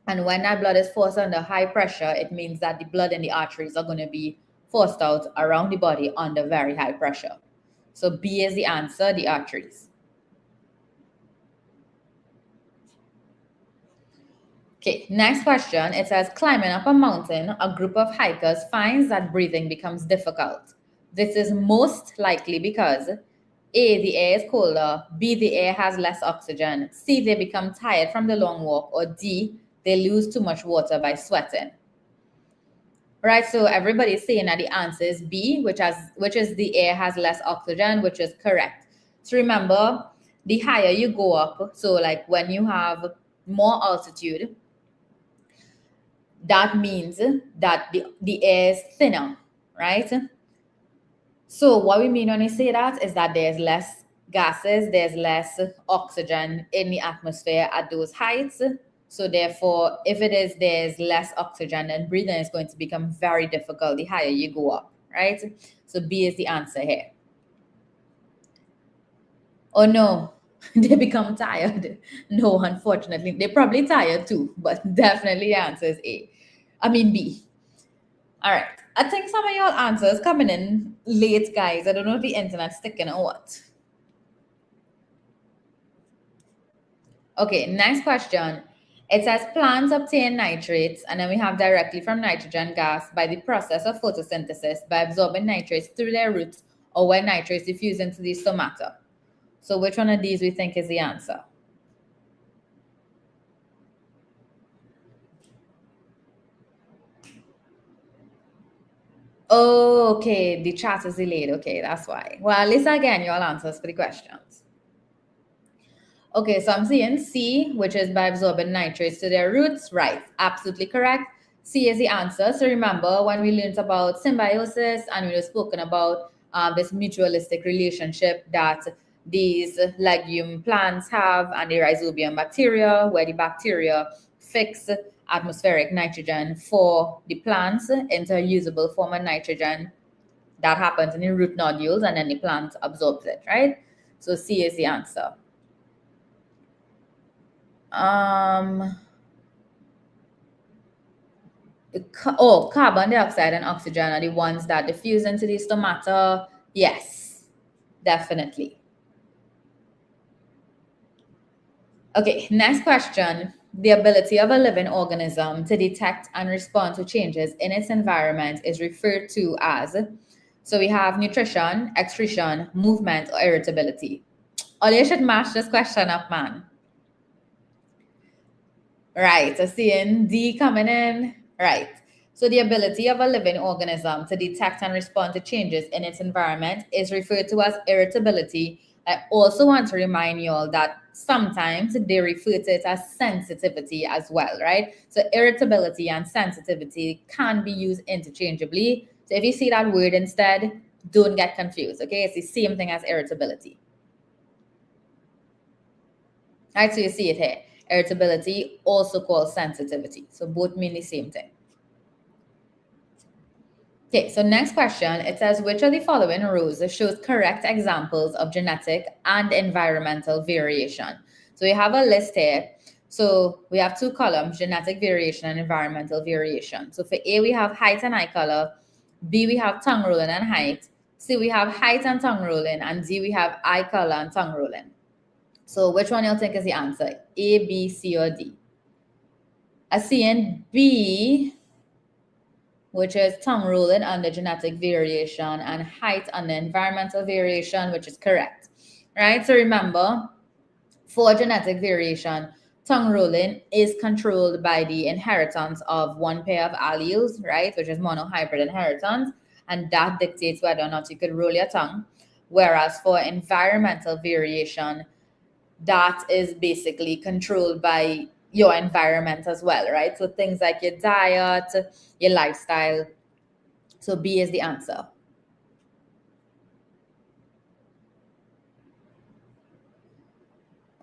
[SPEAKER 1] And when that blood is forced under high pressure, it means that the blood in the arteries are going to be forced out around the body under very high pressure. So B is the answer, the arteries. Okay, next question. It says, climbing up a mountain, a group of hikers finds that breathing becomes difficult. This is most likely because A, the air is colder, B, the air has less oxygen, C, they become tired from the long walk, or D, they lose too much water by sweating. Right, so everybody's saying that the answer is B, which is the air has less oxygen, which is correct. So remember, the higher you go up, so like when you have more altitude, that means that the air is thinner, right? So what we mean when we say that is that there's less gases, there's less oxygen in the atmosphere at those heights. So therefore, if it is there's less oxygen, then breathing is going to become very difficult the higher you go up, right? So B is the answer here. Oh no, they become tired. No, unfortunately, they're probably tired too, but definitely the answer is B. All right. I think some of your answers coming in late, guys. I don't know if the internet's sticking or what. Okay, next question. It says plants obtain nitrates, and then we have directly from nitrogen gas by the process of photosynthesis by absorbing nitrates through their roots or when nitrates diffuse into the stomata. So which one of these we think is the answer? Oh, okay, the chat is delayed. Okay, that's why. Well, at least again, your answers for the questions. Okay, so I'm seeing C, which is by absorbing nitrates to their roots. Right, absolutely correct. C is the answer. So remember when we learned about symbiosis and we were spoken about this mutualistic relationship that these legume plants have and the rhizobium bacteria, where the bacteria fix atmospheric nitrogen for the plants into a usable form of nitrogen that happens in the root nodules, and then the plant absorbs it, right? So C is the answer. Carbon dioxide and oxygen are the ones that diffuse into the stomata. Yes, definitely. Okay, next question. The ability of a living organism to detect and respond to changes in its environment is referred to as, so we have nutrition, excretion, movement, or irritability. Or you should match this question up, man. Right, so seeing D coming in. Right. So the ability of a living organism to detect and respond to changes in its environment is referred to as irritability. I also want to remind you all that sometimes they refer to it as sensitivity as well, right? So irritability and sensitivity can be used interchangeably. So if you see that word instead, don't get confused, okay? It's the same thing as irritability. All right, so you see it here. Irritability, also called sensitivity. So both mean the same thing. Okay, so next question. It says, which of the following rows shows correct examples of genetic and environmental variation? So we have a list here. So we have two columns, genetic variation and environmental variation. So for A, we have height and eye color. B, we have tongue rolling and height. C, we have height and tongue rolling. And D, we have eye color and tongue rolling. So which one you think is the answer? A, B, C, or D? I see in B, which is tongue rolling under genetic variation and height under environmental variation, which is correct, right? So remember, for genetic variation, tongue rolling is controlled by the inheritance of one pair of alleles, right, which is monohybrid inheritance, and that dictates whether or not you could roll your tongue. Whereas for environmental variation, that is basically controlled by your environment as well, right? So things like your diet, your lifestyle. So B is the answer.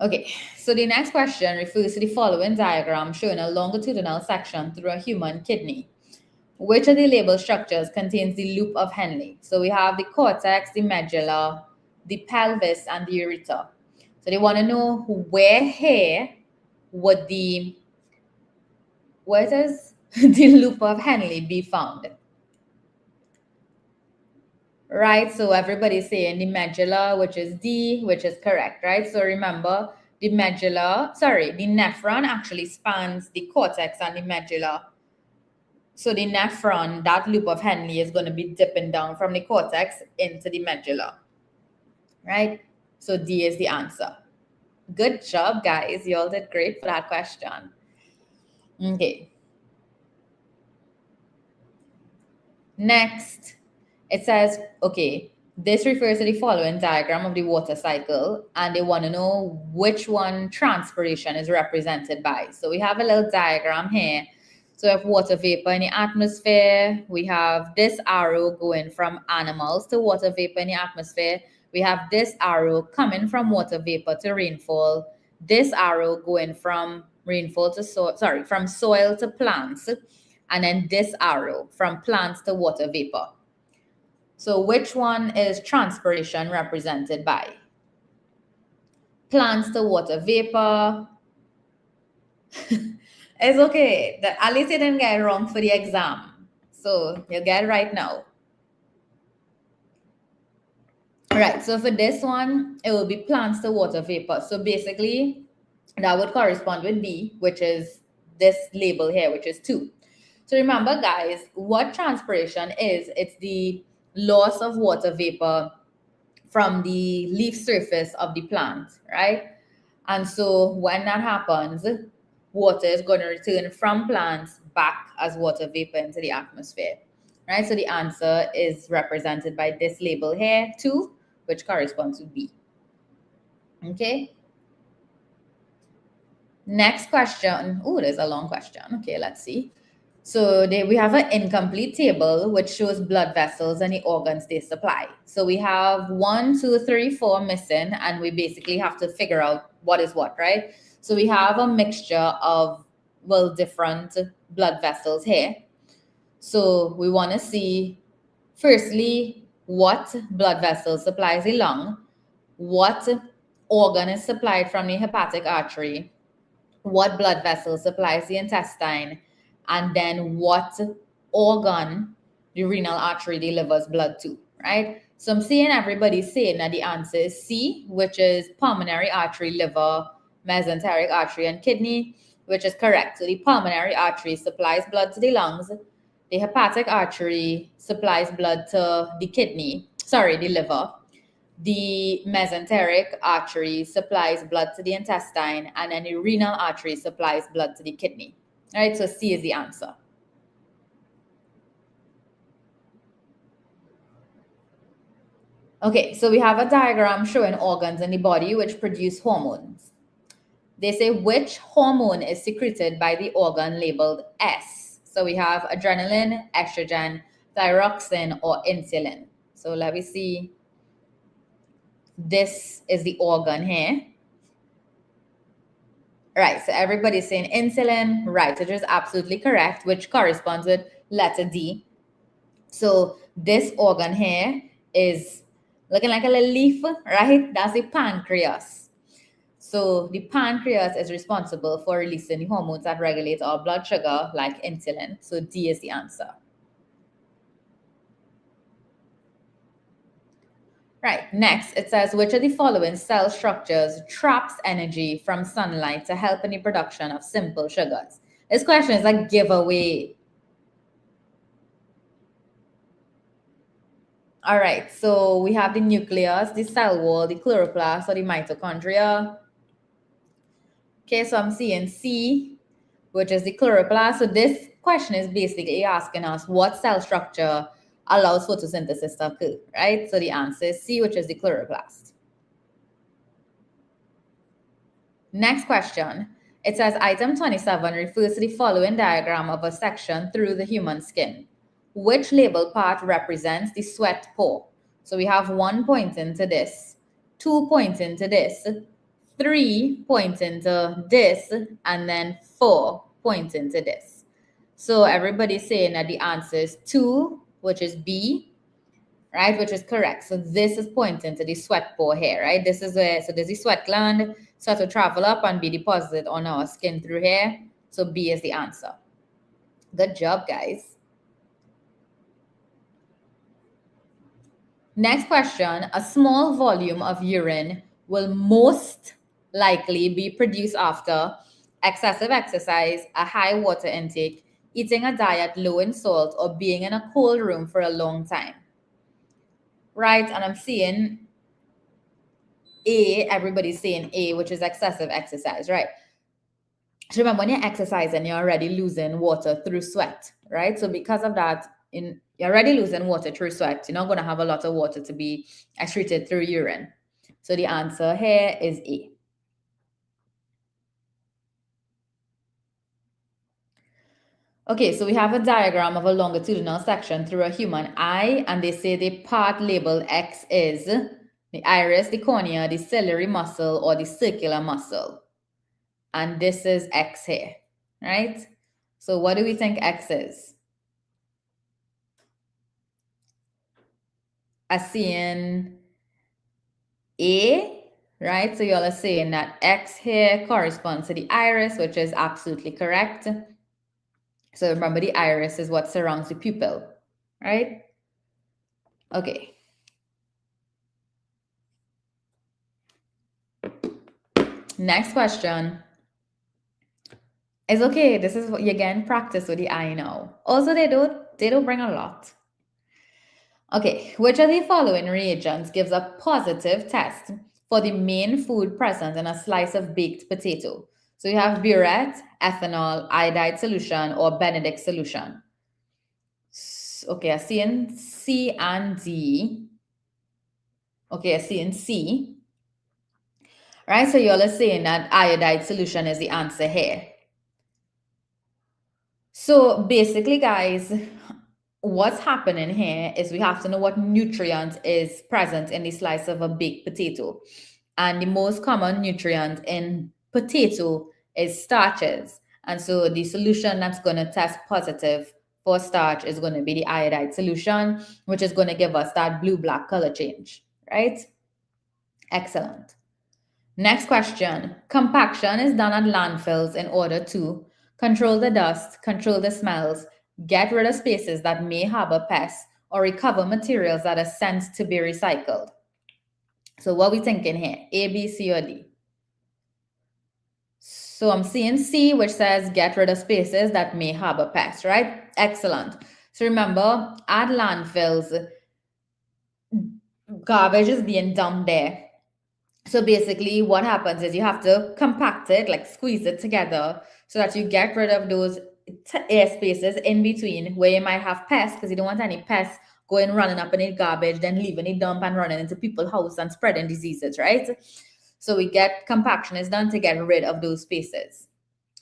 [SPEAKER 1] Okay, so the next question refers to the following diagram showing a longitudinal section through a human kidney. Which of the labeled structures contains the loop of Henle? So we have the cortex, the medulla, the pelvis, and the ureter. So they want to know where here would the loop of Henle be found? Right, so everybody's saying the medulla, which is D, which is correct, right? So remember, the nephron actually spans the cortex and the medulla. So the nephron, that loop of Henle, is going to be dipping down from the cortex into the medulla, right? So D is the answer. Good job, guys. You all did great for that question. Okay. Next, it says, okay, this refers to the following diagram of the water cycle, and they want to know which one transpiration is represented by. So we have a little diagram here. So we have water vapor in the atmosphere. We have this arrow going from animals to water vapor in the atmosphere. We have this arrow coming from water vapor to rainfall. This arrow going from rainfall to from soil to plants. And then this arrow from plants to water vapor. So which one is transpiration represented by? Plants to water vapor. It's okay. At least you didn't get it wrong for the exam. So you get it right now. All right, so for this one, it will be plants to water vapor. So basically, that would correspond with B, which is this label here, which is 2. So remember, guys, what transpiration is, it's the loss of water vapor from the leaf surface of the plant, right? And so when that happens, water is going to return from plants back as water vapor into the atmosphere, right? So the answer is represented by this label here, 2, which corresponds to B. Okay. Next question. Oh, there's a long question. Okay, let's see. So we have an incomplete table which shows blood vessels and the organs they supply. So we have 1, 2, 3, 4 missing, and we basically have to figure out what is what, right? So we have a mixture of, well, different blood vessels here. So we want to see, firstly, what blood vessel supplies the lung, what organ is supplied from the hepatic artery, what blood vessel supplies the intestine, and then what organ the renal artery delivers blood to, right? So I'm seeing everybody saying that the answer is C, which is pulmonary artery, liver, mesenteric artery, and kidney, which is correct. So the pulmonary artery supplies blood to the lungs. The hepatic artery supplies blood to the liver. The mesenteric artery supplies blood to the intestine, and then the renal artery supplies blood to the kidney. All right, so C is the answer. Okay, so we have a diagram showing organs in the body which produce hormones. They say which hormone is secreted by the organ labeled S. So we have adrenaline, estrogen, thyroxine, or insulin. So let me see. This is the organ here. Right, so everybody's saying insulin, right, which is absolutely correct, which corresponds with letter D. So this organ here is looking like a little leaf, right? That's the pancreas. So the pancreas is responsible for releasing the hormones that regulate our blood sugar, like insulin. So D is the answer. Right. Next, it says, which of the following cell structures traps energy from sunlight to help in the production of simple sugars? This question is a giveaway. All right. So we have the nucleus, the cell wall, the chloroplast, or the mitochondria. Okay. So I'm seeing C, which is the chloroplast. So this question is basically asking us what cell structure allows photosynthesis to occur, right? So the answer is C, which is the chloroplast. Next question. It says item 27 refers to the following diagram of a section through the human skin. Which label part represents the sweat pore? So we have 1 pointing to this, 2 pointing to this, 3 pointing to this, and then 4 pointing to this. So everybody's saying that the answer is 2, which is B, right, which is correct. So this is pointing to the sweat pore here, right? This is where, so there's the sweat gland, start to travel up and be deposited on our skin through here. So B is the answer. Good job, guys. Next question. A small volume of urine will most likely be produced after excessive exercise, a high water intake, eating a diet low in salt, or being in a cold room for a long time. Right, and I'm seeing A, everybody's saying A, which is excessive exercise, right? So remember, when you're exercising, you're already losing water through sweat, right? So because of that, you're already losing water through sweat. You're not going to have a lot of water to be excreted through urine. So the answer here is A. Okay, so we have a diagram of a longitudinal section through a human eye, and they say the part labeled X is the iris, the cornea, the ciliary muscle, or the circular muscle. And this is X here, right? So what do we think X is? I seeing A, right? So y'all are saying that X here corresponds to the iris, which is absolutely correct. So remember, the iris is what surrounds the pupil, right? Okay. Next question. It's okay. This is what you again practice with the eye now. Also, they don't bring a lot. Okay, which of the following reagents gives a positive test for the main food present in a slice of baked potato? So you have burette, ethanol, iodide solution, or Benedict solution. Okay, I see in C and D. Okay, I see in C. Right, so you're all saying that iodide solution is the answer here. So basically, guys, what's happening here is we have to know what nutrient is present in the slice of a baked potato. And the most common nutrient in potato is starches. And so the solution that's going to test positive for starch is going to be the iodide solution, which is going to give us that blue-black color change, right? Excellent. Next question. Compaction is done at landfills in order to control the dust, control the smells, get rid of spaces that may harbor pests, or recover materials that are sent to be recycled. So what are we thinking here? A, B, C, or D? So I'm seeing C, which says get rid of spaces that may harbor pests, right? Excellent. So remember, at landfills, garbage is being dumped there. So basically what happens is you have to compact it, like squeeze it together so that you get rid of those air spaces in between where you might have pests, because you don't want any pests going running up in the garbage, then leaving it dump and running into people's house and spreading diseases, right? So we get compaction is done to get rid of those spaces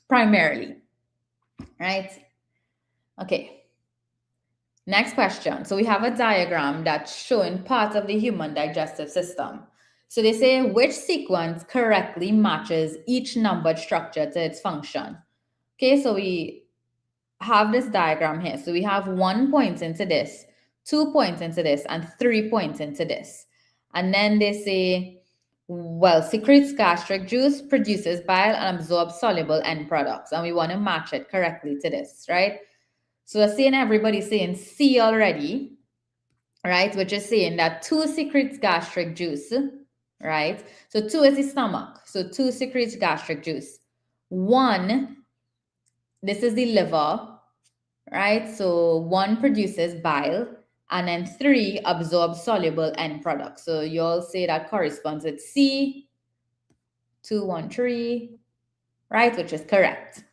[SPEAKER 1] primarily, right? Okay. Next question. So we have a diagram that's showing part of the human digestive system. So they say which sequence correctly matches each numbered structure to its function. Okay, so we have this diagram here. So we have 1 point into this, 2 points into this, and 3 points into this. And then they say, well, secretes gastric juice, produces bile, and absorbs soluble end products. And we want to match it correctly to this, right? So we're seeing everybody saying C already, right? Which is saying that 2 secretes gastric juice, right? So 2 is the stomach. So 2 secretes gastric juice. 1, this is the liver, right? So 1 produces bile, and then 3 absorbs soluble end products. So you'll say that corresponds with C, 213, right? Which is correct.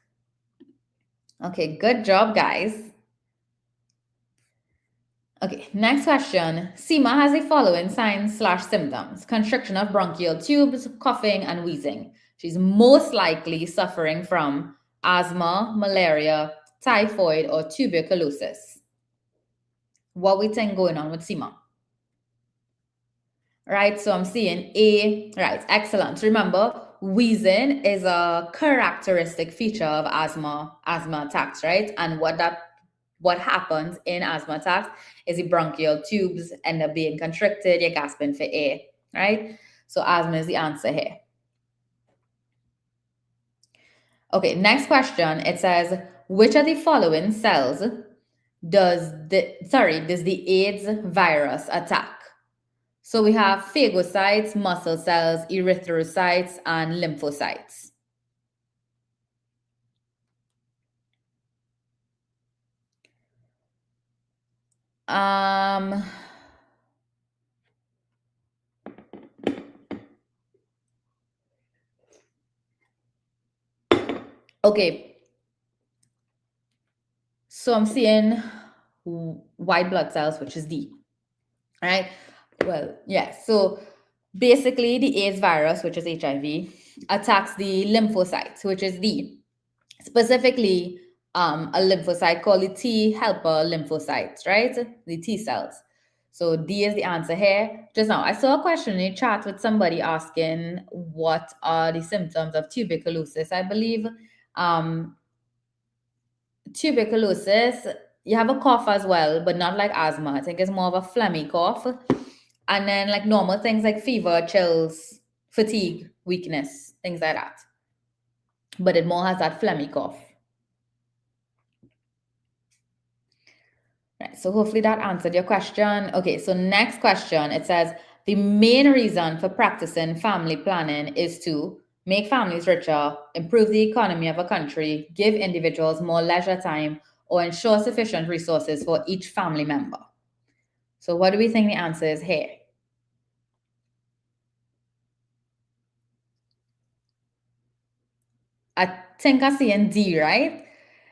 [SPEAKER 1] Okay, good job, guys. Okay, next question. Seema has the following signs/symptoms: constriction of bronchial tubes, coughing, and wheezing. She's most likely suffering from asthma, malaria, typhoid, or tuberculosis. What we think going on with Seema? Right, so I'm seeing A, right, excellent. Remember, wheezing is a characteristic feature of asthma attacks, right? And what happens in asthma attacks is the bronchial tubes end up being constricted, you're gasping for air, right? So asthma is the answer here. Okay, next question. It says, which of the following cells does the AIDS virus attack? So we have phagocytes, muscle cells, erythrocytes, and lymphocytes. Okay. So I'm seeing white blood cells, which is D. All right. Well, yeah. So basically, the AIDS virus, which is HIV, attacks the lymphocytes, which is D. Specifically, a lymphocyte called the T helper lymphocytes, right? The T cells. So D is the answer here. Just now, I saw a question in the chat with somebody asking what are the symptoms of tuberculosis. I believe tuberculosis, you have a cough as well, but not like asthma. I think it's more of a phlegmy cough. And then like normal things like fever, chills, fatigue, weakness, things like that. But it more has that phlegmy cough. Right, so hopefully that answered your question. Okay, so next question, it says, the main reason for practicing family planning is to make families richer, improve the economy of a country, give individuals more leisure time, or ensure sufficient resources for each family member. So what do we think the answer is here? I think I see in D, right?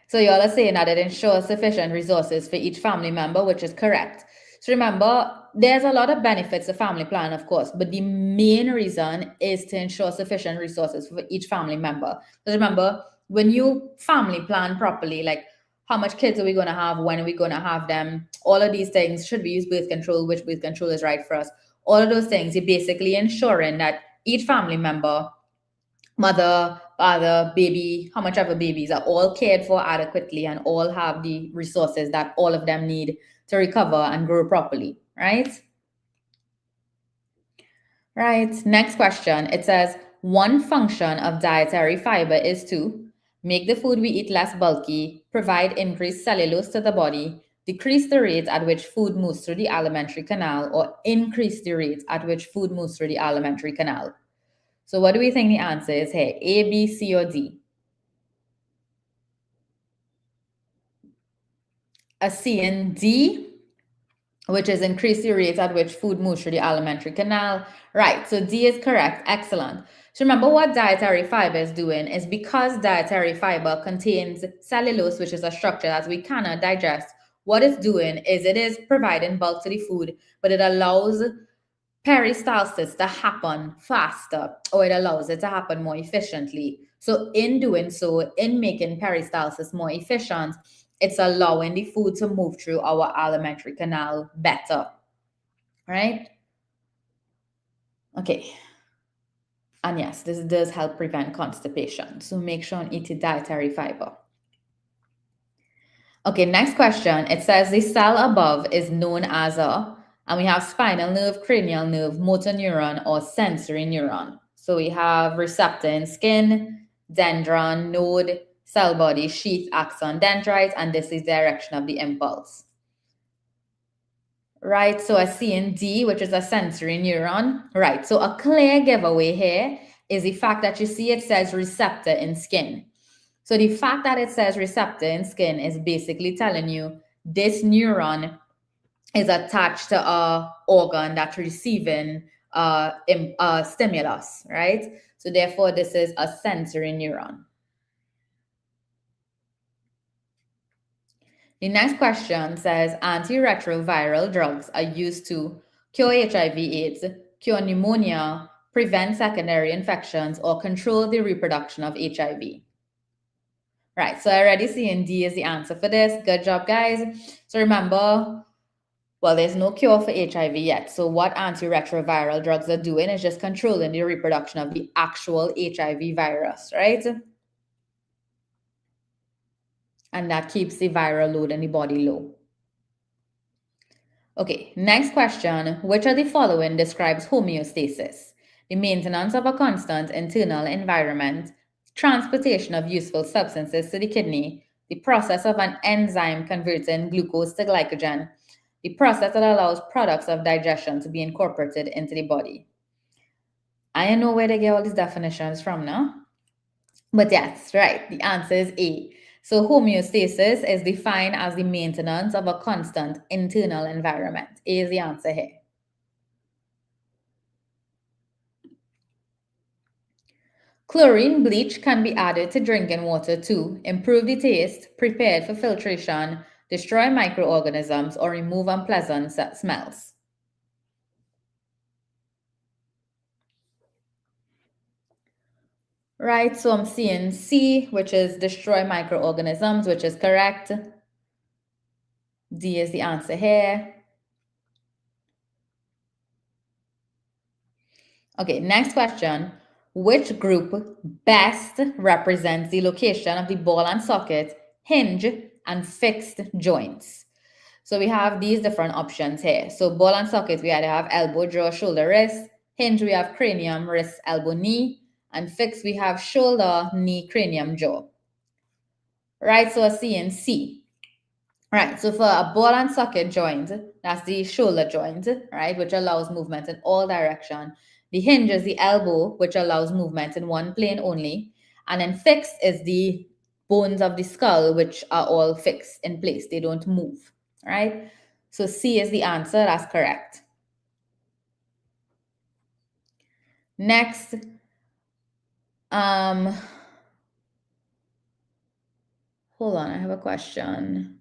[SPEAKER 1] So y'all are saying that it ensures sufficient resources for each family member, which is correct. So remember, there's a lot of benefits to family plan, of course, but the main reason is to ensure sufficient resources for each family member. Because remember, when you family plan properly, like how much kids are we going to have, when are we going to have them, all of these things, should we use birth control, which birth control is right for us, all of those things, you're basically ensuring that each family member, mother, father, baby, how much ever babies are all cared for adequately and all have the resources that all of them need to recover and grow properly, right? Right. Next question. It says, one function of dietary fiber is to make the food we eat less bulky, provide increased cellulose to the body, decrease the rate at which food moves through the alimentary canal, or increase the rate at which food moves through the alimentary canal. So what do we think the answer is here? A, B, C, or D? A C and D, which is increase the rate at which food moves through the alimentary canal. Right, so D is correct. Excellent. So remember what dietary fiber is doing is because dietary fiber contains cellulose, which is a structure that we cannot digest, what it's doing is it is providing bulk to the food, but it allows peristalsis to happen faster, or it allows it to happen more efficiently. So in doing so, in making peristalsis more efficient, it's allowing the food to move through our alimentary canal better, right? Okay. And yes, this does help prevent constipation. So make sure and eat a dietary fiber. Okay, next question. It says the cell above is known as and we have spinal nerve, cranial nerve, motor neuron, or sensory neuron. So we have receptor in skin, dendron, node, cell body, sheath, axon, dendrite, and this is direction of the impulse. right? So a CND, which is a sensory neuron, right? So a clear giveaway here is the fact that you see it says receptor in skin. So the fact that it says receptor in skin is basically telling you this neuron is attached to a organ that's receiving stimulus, right? So therefore, this is a sensory neuron. The next question says antiretroviral drugs are used to cure HIV/AIDS, cure pneumonia, prevent secondary infections, or control the reproduction of HIV. Right, so I already see in D is the answer for this. Good job, guys. So remember, well, there's no cure for HIV yet. So what antiretroviral drugs are doing is just controlling the reproduction of the actual HIV virus, right? And that keeps the viral load in the body low. Okay, next question. Which of the following describes homeostasis? The maintenance of a constant internal environment, transportation of useful substances to the kidney, the process of an enzyme converting glucose to glycogen, the process that allows products of digestion to be incorporated into the body. I don't know where they get all these definitions from now. But yes, right. The answer is A. So homeostasis is defined as the maintenance of a constant internal environment. A is the answer here. Chlorine bleach can be added to drinking water to improve the taste, prepare for filtration, destroy microorganisms, or remove unpleasant smells. Right, so I'm seeing C, which is destroy microorganisms, which is correct. D is the answer here. Okay, next question. Which group best represents the location of the ball and socket, hinge, and fixed joints? So we have these different options here. So ball and socket, we either have elbow, jaw, shoulder, wrist. Hinge, we have cranium, wrist, elbow, knee. And fixed, we have shoulder, knee, cranium, jaw. Right, so a C and C. Right, so for a ball and socket joint, that's the shoulder joint, right, which allows movement in all direction. The hinge is the elbow, which allows movement in one plane only. And then fixed is the bones of the skull, which are all fixed in place. They don't move, right? So C is the answer. That's correct. Next, hold on, I have a question.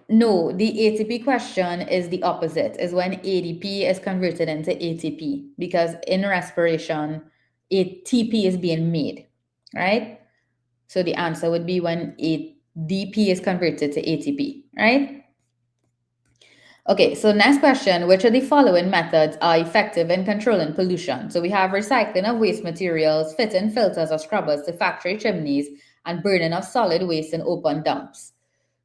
[SPEAKER 1] No, the ATP question is the opposite, is when ADP is converted into ATP, because in respiration, ATP is being made, right? So the answer would be when ADP is converted to ATP, right? Okay, so next question, which of the following methods are effective in controlling pollution? So we have recycling of waste materials, fitting filters or scrubbers to factory chimneys, and burning of solid waste in open dumps.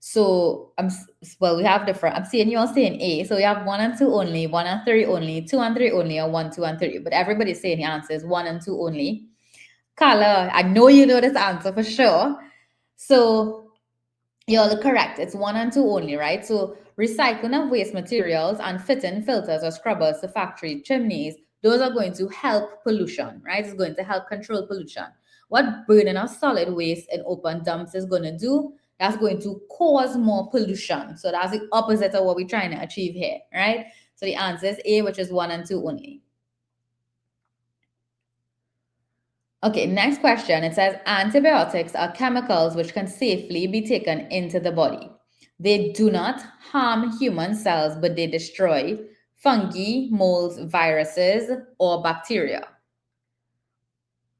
[SPEAKER 1] So we have different. I'm seeing you all saying A. So we have 1 and 2 only, 1 and 3 only, 2 and 3 only, or 1, 2 and 3. But everybody's saying the answer is 1 and 2 only. Carla, I know you know this answer for sure. So you're correct. It's 1 and 2 only, right? So recycling of waste materials and fitting filters or scrubbers to factory chimneys, those are going to help pollution, right? It's going to help control pollution. What burning of solid waste in open dumps is going to do, that's going to cause more pollution. So that's the opposite of what we're trying to achieve here, right? So the answer is A, which is 1 and 2 only. Okay, next question. It says antibiotics are chemicals which can safely be taken into the body. They do not harm human cells, but they destroy fungi, molds, viruses, or bacteria.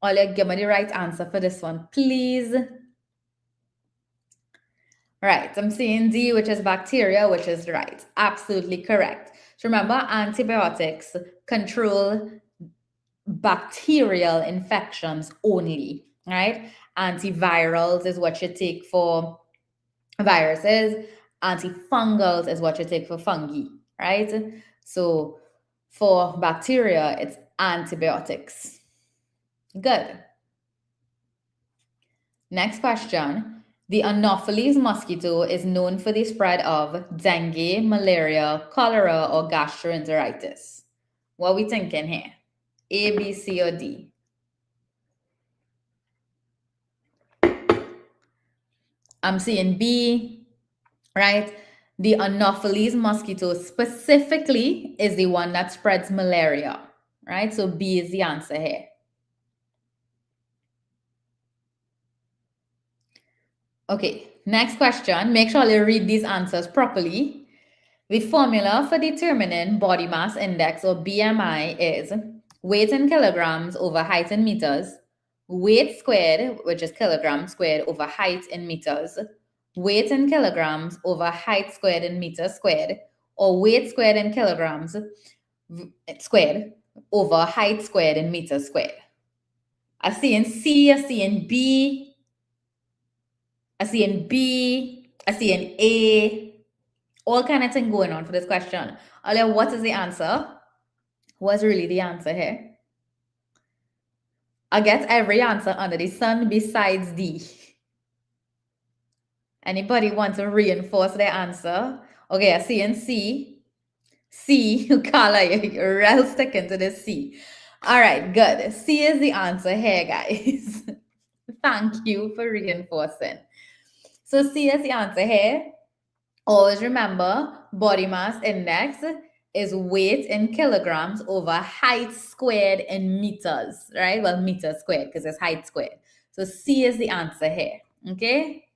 [SPEAKER 1] Olia, give me the right answer for this one, please. Right, I'm seeing D, which is bacteria, which is right. Absolutely correct. So remember, antibiotics control bacterial infections only, right? Antivirals is what you take for viruses. Antifungals is what you take for fungi, right? So for bacteria, it's antibiotics. Good. Next question. The Anopheles mosquito is known for the spread of dengue, malaria, cholera, or gastroenteritis. What are we thinking here? A, B, C, or D? I'm seeing B, right? The Anopheles mosquito specifically is the one that spreads malaria, right? So B is the answer here. Okay, next question. Make sure you read these answers properly. The formula for determining body mass index or BMI is weight in kilograms over height in meters, weight squared, which is kilograms squared over height in meters, weight in kilograms over height squared in meters squared, or weight squared in kilograms squared over height squared in meters squared. I see in C, I see in B, I see in B, I see in A, all kind of thing going on for this question. Alia, what is the answer? What's really the answer here? I get every answer under the sun besides D. Anybody want to reinforce their answer? Okay, I see in C. C, Carla, you're real sticking to this C. All right, good. C is the answer here, guys. Thank you for reinforcing. So C is the answer here. Always remember, body mass index is weight in kilograms over height squared in meters, right? Well, meters squared because it's height squared. So C is the answer here, okay?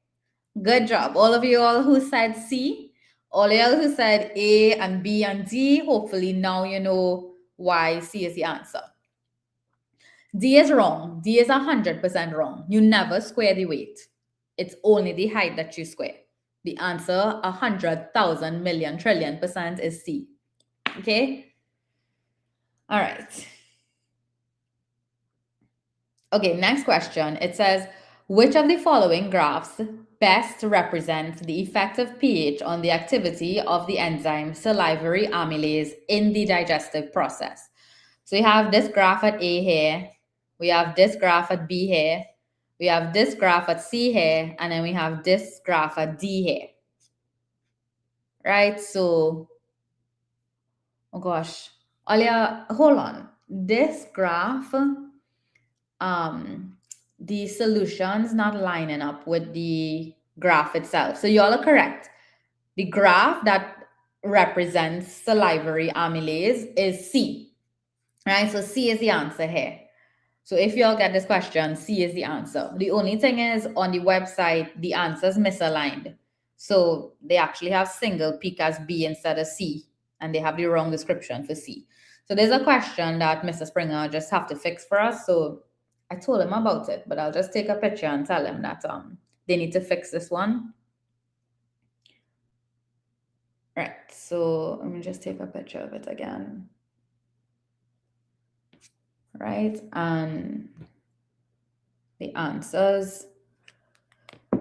[SPEAKER 1] Good job. All of you all who said C, all of you who said A and B and D, hopefully now you know why C is the answer. D is wrong. D is 100% wrong. You never square the weight. It's only the height that you square. The answer, 100,000 million trillion % is C. Okay? All right. Okay, next question. It says, which of the following graphs best represents the effect of pH on the activity of the enzyme salivary amylase in the digestive process? So you have this graph at A here. We have this graph at B here. We have this graph at C here. And then we have this graph at D here. Right? So, oh gosh. Alia, hold on. This graph, the solution's not lining up with the graph itself. So y'all are correct. The graph that represents salivary amylase is C. Right? So C is the answer here. So if y'all get this question, C is the answer. The only thing is on the website, the answer's misaligned. So they actually have single peak as B instead of C, and they have the wrong description for C. So there's a question that Mr. Springer just have to fix for us. So I told him about it, but I'll just take a picture and tell him that they need to fix this one. Right, so let me just take a picture of it again. Right, and the answers.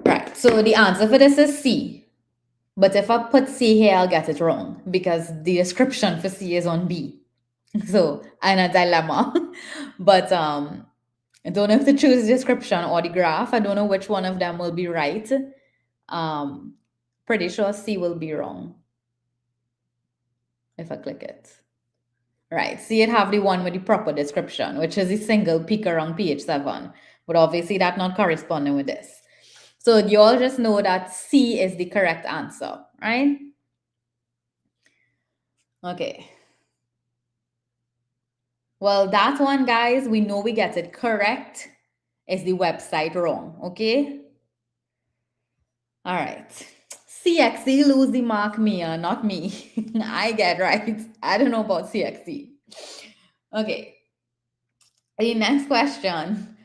[SPEAKER 1] Right, so the answer for this is C. But if I put C here, I'll get it wrong because the description for C is on B. So I'm in a dilemma. But I don't know if to choose the description or the graph. I don't know which one of them will be right. Pretty sure C will be wrong if I click it. Right, see it have the one with the proper description, which is the single peak around pH 7. But obviously that's not corresponding with this. So you all just know that C is the correct answer, right? Okay. Well, that one, guys, we know we get it correct. Is the website wrong, okay? All right. CXC lose the mark, Mia, not me. I get right. I don't know about CXC. Okay. The next question.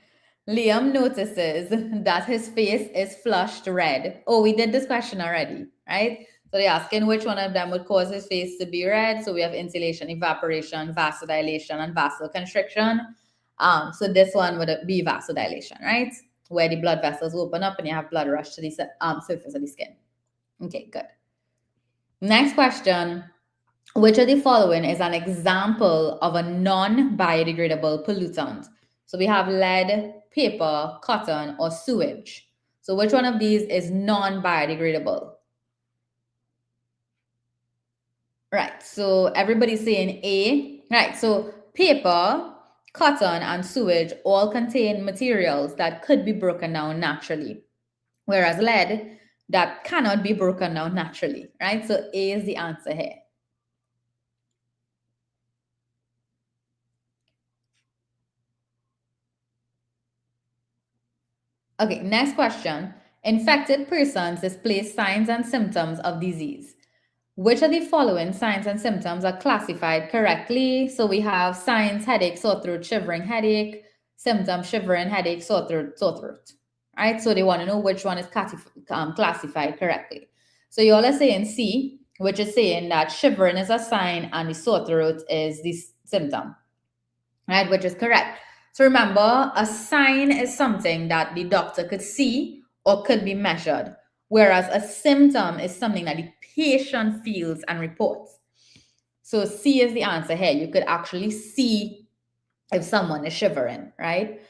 [SPEAKER 1] Liam notices that his face is flushed red. Oh, we did this question already, right? So they're asking which one of them would cause his face to be red. So we have insulation, evaporation, vasodilation, and vasoconstriction. So this one would be vasodilation, right? Where the blood vessels open up and you have blood rush to the surface of the skin. Okay, good. Next question. Which of the following is an example of a non-biodegradable pollutant? So we have lead, paper, cotton, or sewage. So which one of these is non-biodegradable? Right, so everybody's saying A. Right, so paper, cotton, and sewage all contain materials that could be broken down naturally, whereas lead, that cannot be broken down naturally, right? So A is the answer here. Okay, next question. Infected persons display signs and symptoms of disease. Which of the following signs and symptoms are classified correctly? So we have signs: headache, sore throat, shivering headache, symptoms: shivering headache, sore throat. Right? So they want to know which one is classified correctly. So you all are saying C, which is saying that shivering is a sign and the sore throat is the symptom, right? Which is correct. So remember, a sign is something that the doctor could see or could be measured, whereas a symptom is something that the patient feels and reports. So C is the answer here. You could actually see if someone is shivering, right?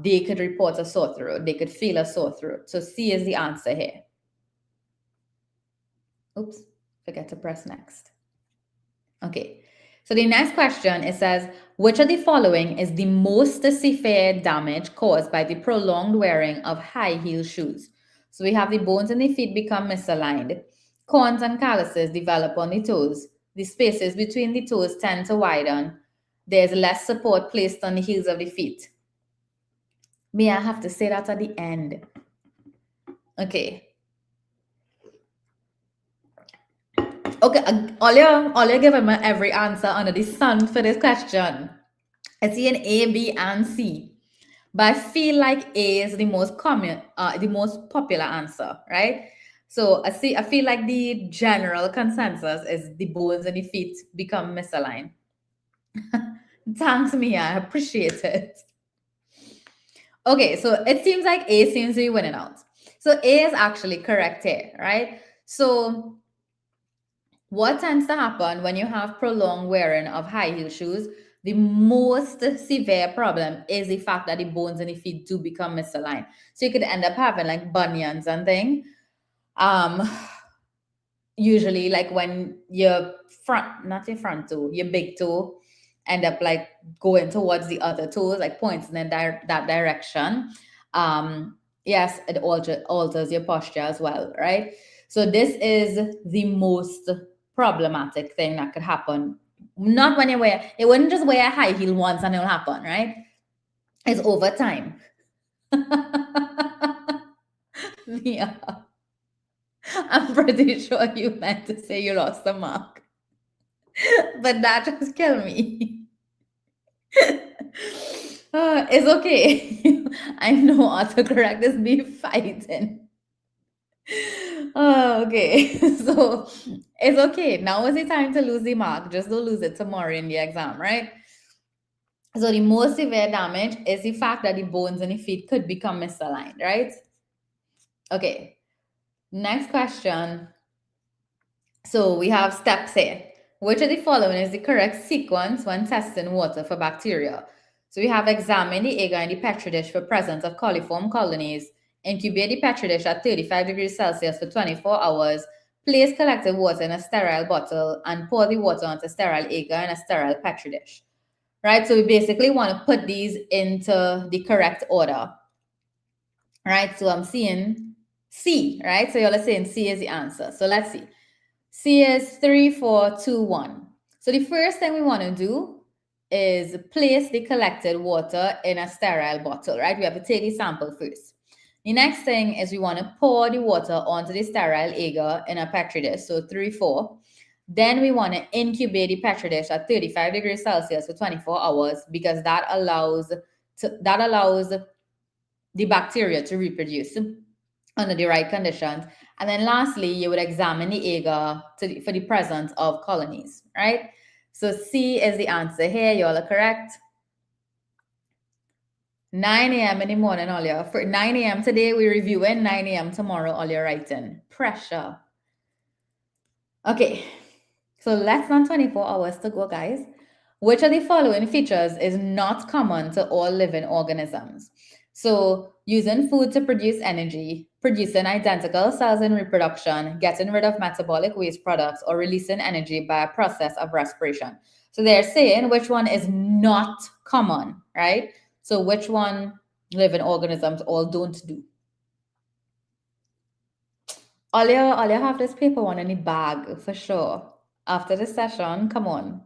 [SPEAKER 1] They could report a sore throat. They could feel a sore throat. So C is the answer here. Oops, forget to press next. Okay. So the next question, it says, which of the following is the most severe damage caused by the prolonged wearing of high heel shoes? So we have the bones in the feet become misaligned. Corns and calluses develop on the toes. The spaces between the toes tend to widen. There's less support placed on the heels of the feet. May I have to say that at the end? Okay. Okay, all you give me every answer under the sun for this question. I see an A, B, and C, but I feel like A is the most common, the most popular answer, right? So I feel like the general consensus is the bones and the feet become misaligned. Thanks, Mia. I appreciate it. Okay, so it seems like A seems to be winning out. So A is actually correct here, right? So what tends to happen when you have prolonged wearing of high heel shoes? The most severe problem is the fact that the bones in the feet do become misaligned. So you could end up having like bunions and things. Usually like when your not your front toe, your big toe end up like going towards the other toes, like pointing in that direction. Yes, it alters your posture as well, right? So this is the most problematic thing that could happen. Not when you wear, it wouldn't just wear a high heel once and it'll happen, right? It's over time. Yeah. I'm pretty sure you meant to say you lost the mark. But that just killed me. It's okay. I know autocorrect is me fighting. Okay. So it's okay. Now is the time to lose the mark. Just don't lose it tomorrow in the exam, right? So the most severe damage is the fact that the bones in the feet could become misaligned, right? Okay. Next question. So we have steps here. Which of the following is the correct sequence when testing water for bacteria? So we have examine the agar in the petri dish for presence of coliform colonies, incubate the petri dish at 35 degrees Celsius for 24 hours, place collected water in a sterile bottle, and pour the water onto sterile agar in a sterile petri dish. Right, so we basically want to put these into the correct order. Right, so I'm seeing C, right? So y'all are saying C is the answer. So let's see. C is 3, 4, 2, 1. So the first thing we want to do is place the collected water in a sterile bottle, right? We have to take the sample first. The next thing is we want to pour the water onto the sterile agar in a petri dish, so 3, 4. Then we want to incubate the petri dish at 35 degrees Celsius for 24 hours because that allows the bacteria to reproduce under the right conditions. And then lastly, you would examine the agar for the presence of colonies, right? So C is the answer here. You all are correct. 9 a.m. in the morning, all you. For 9 a.m. today, we're reviewing. 9 a.m. tomorrow, all you're writing. Pressure. Okay, so less than 24 hours to go, guys. Which of the following features is not common to all living organisms? So using food to produce energy, producing identical cells in reproduction, getting rid of metabolic waste products, or releasing energy by a process of respiration. So they're saying which one is not common, right? So which one living organisms all don't do. All you have this paper one in the bag for sure. After the session, come on.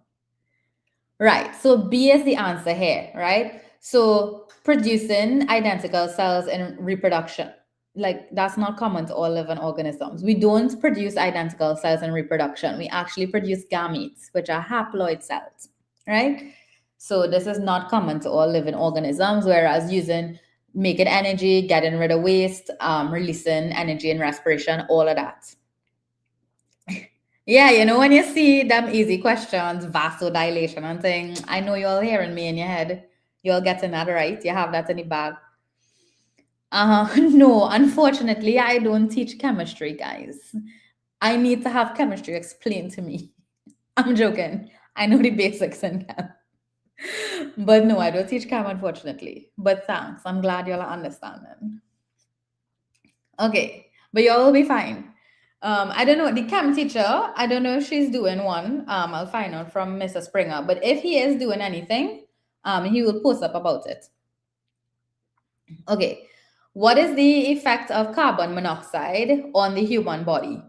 [SPEAKER 1] Right. So B is the answer here, right? So producing identical cells in reproduction, like that's not common to all living organisms. We don't produce identical cells in reproduction. We actually produce gametes, which are haploid cells, right? So this is not common to all living organisms, whereas using making energy, getting rid of waste, releasing energy in respiration, all of that. Yeah, you know, when you see them easy questions, vasodilation and things, I know you're all hearing me in your head. You're getting that right. You have that in the bag. No, unfortunately, I don't teach chemistry, guys. I need to have chemistry explained to me. I'm joking. I know the basics in chem. But no, I don't teach chem, unfortunately. But thanks. I'm glad you're understanding. Okay, but y'all will be fine. I don't know the chem teacher. I don't know if she's doing one. I'll find out from Mr. Springer. But if he is doing anything, he will post up about it. Okay, what is the effect of carbon monoxide on the human body?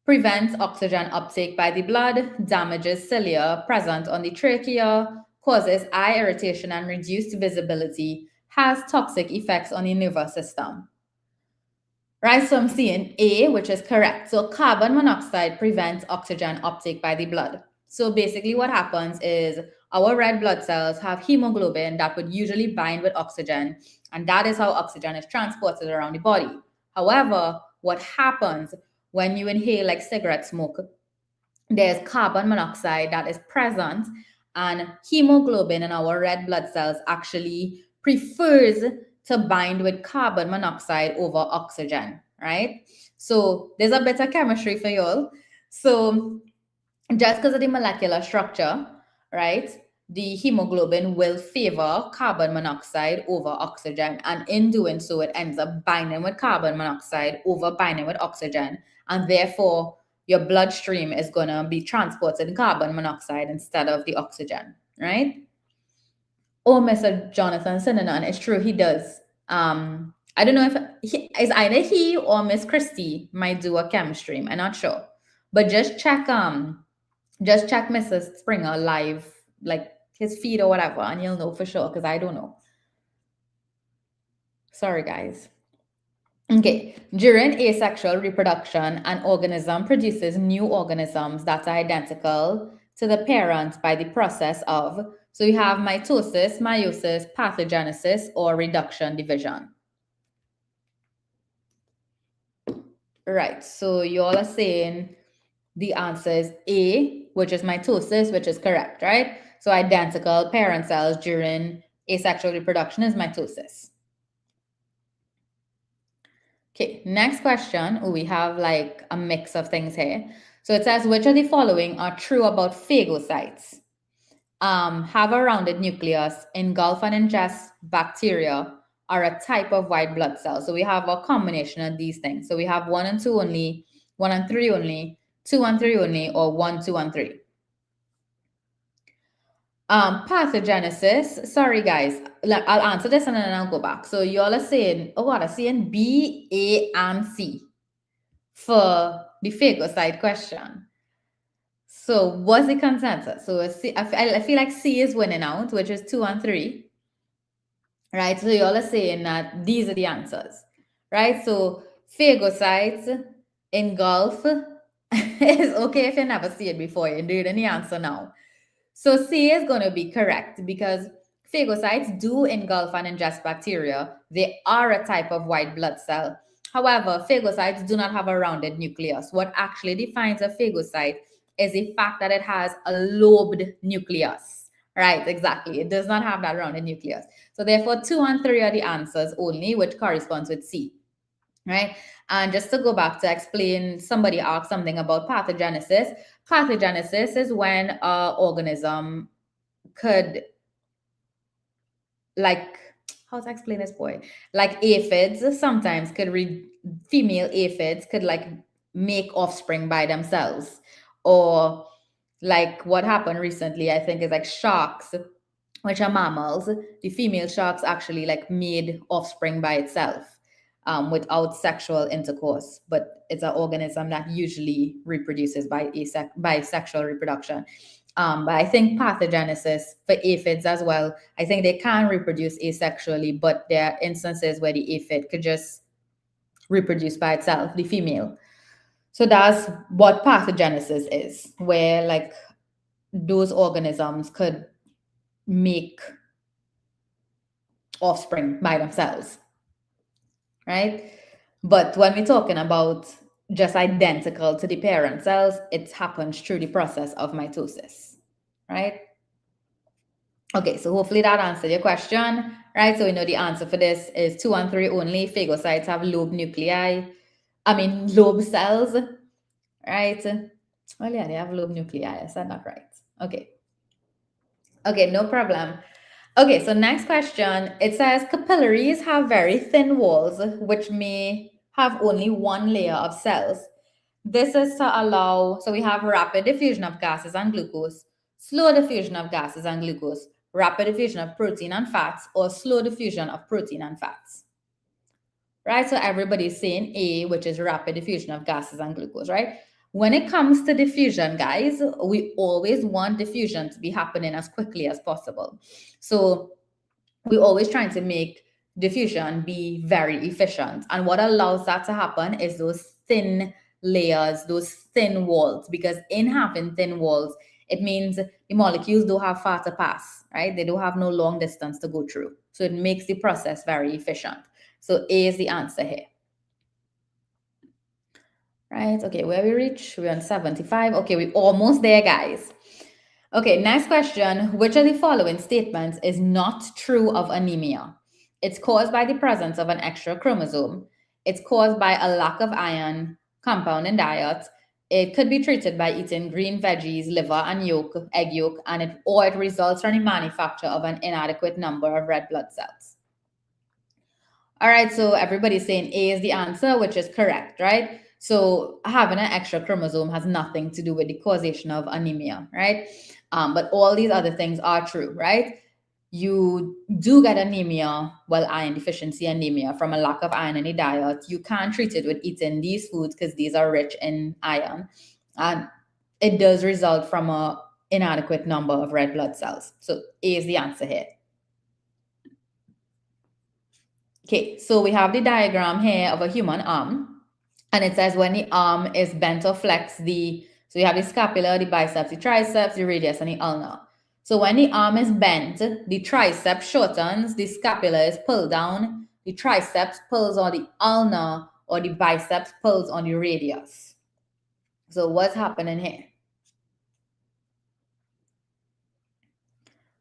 [SPEAKER 1] Prevents oxygen uptake by the blood, damages cilia present on the trachea, causes eye irritation and reduced visibility, has toxic effects on the nervous system. Right, so I'm seeing A, which is correct. So carbon monoxide prevents oxygen uptake by the blood. So basically what happens is our red blood cells have hemoglobin that would usually bind with oxygen, and that is how oxygen is transported around the body. However, what happens when you inhale like cigarette smoke, there's carbon monoxide that is present, and hemoglobin in our red blood cells actually prefers to bind with carbon monoxide over oxygen, right? So there's a bit of chemistry for y'all. So just because of the molecular structure, right, the hemoglobin will favor carbon monoxide over oxygen. And in doing so, it ends up binding with carbon monoxide over binding with oxygen. And therefore, your bloodstream is going to be transporting carbon monoxide instead of the oxygen, right? Oh, Mr. Jonathan Sinanan, it's true, he does. I don't know if it's either he or Miss Christie might do a chem stream. I'm not sure, but just check Mrs. Springer live, like his feed or whatever, and you'll know for sure because I don't know. Sorry, guys. Okay, during asexual reproduction, an organism produces new organisms that are identical to the parent by the process of, so you have mitosis, meiosis, pathogenesis, or reduction division. Right, so you all are saying the answer is A, which is mitosis, which is correct, right? So identical parent cells during asexual reproduction is mitosis. Okay, next question. We have like a mix of things here. So it says, which of the following are true about phagocytes? Have a rounded nucleus, engulf and ingest bacteria, are a type of white blood cell. So we have a combination of these things. So we have 1 and 2 only, 1 and 3 only, 2 and 3 only, or 1, 2 and 3. Pathogenesis. Sorry, guys. I'll answer this and then I'll go back. So y'all are saying, oh God, I'm saying B, A, and C for the phagocyte question. So what's the consensus? So I feel like C is winning out, which is 2 and 3. Right? So y'all are saying that these are the answers. Right? So phagocytes engulf is okay if you never see it before. You do it in the answer now. So C is going to be correct because phagocytes do engulf and ingest bacteria. They are a type of white blood cell. However, phagocytes do not have a rounded nucleus. What actually defines a phagocyte is the fact that it has a lobed nucleus. Right, exactly. It does not have that rounded nucleus. So therefore, 2 and 3 are the answers only, which corresponds with C. Right? And just to go back to explain, somebody asked something about pathogenesis. Pathogenesis is when an organism could, like, how to explain this, boy? Like aphids sometimes female aphids could like make offspring by themselves, or like what happened recently, I think, is like sharks, which are mammals. The female sharks actually like made offspring by itself, without sexual intercourse, but it's an organism that usually reproduces by sexual reproduction. But I think pathogenesis for aphids as well, I think they can reproduce asexually, but there are instances where the aphid could just reproduce by itself, the female. So that's what pathogenesis is, where like those organisms could make offspring by themselves, right? But when we're talking about just identical to the parent cells, it happens through the process of mitosis, right? Okay, so hopefully that answered your question, right? So we know the answer for this is 2 and 3 only. Phagocytes have lobe cells, right? Well, yeah, they have lobe nuclei. I said that right. Okay, no problem. Okay, so next question. It says capillaries have very thin walls, which may have only one layer of cells. This is to allow, so we have rapid diffusion of gases and glucose, slow diffusion of gases and glucose, rapid diffusion of protein and fats, or slow diffusion of protein and fats. Right, so everybody's saying A, which is rapid diffusion of gases and glucose, right? When it comes to diffusion, guys, we always want diffusion to be happening as quickly as possible. So we're always trying to make diffusion be very efficient. And what allows that to happen is those thin layers, those thin walls, because in having thin walls, it means the molecules don't have far to pass, right? They don't have no long distance to go through. So it makes the process very efficient. So A is the answer here. Right, okay, where we reach? We're on 75. Okay, we're almost there, guys. Okay, next question. Which of the following statements is not true of anemia? It's caused by the presence of an extra chromosome. It's caused by a lack of iron compound in diet. It could be treated by eating green veggies, liver and egg yolk, or it results from the manufacture of an inadequate number of red blood cells. All right, so everybody's saying A is the answer, which is correct, right? So having an extra chromosome has nothing to do with the causation of anemia, right? But all these other things are true, right? You do get anemia, well, iron deficiency anemia from a lack of iron in the diet. You can treat it with eating these foods because these are rich in iron. And it does result from an inadequate number of red blood cells. So A is the answer here. Okay, so we have the diagram here of a human arm, and it says when the arm is bent or flexed, so you have the scapula, the biceps, the triceps, the radius, and the ulna. So when the arm is bent, the triceps shortens, the scapula is pulled down, the triceps pulls on the ulna, or the biceps pulls on the radius. So what's happening here?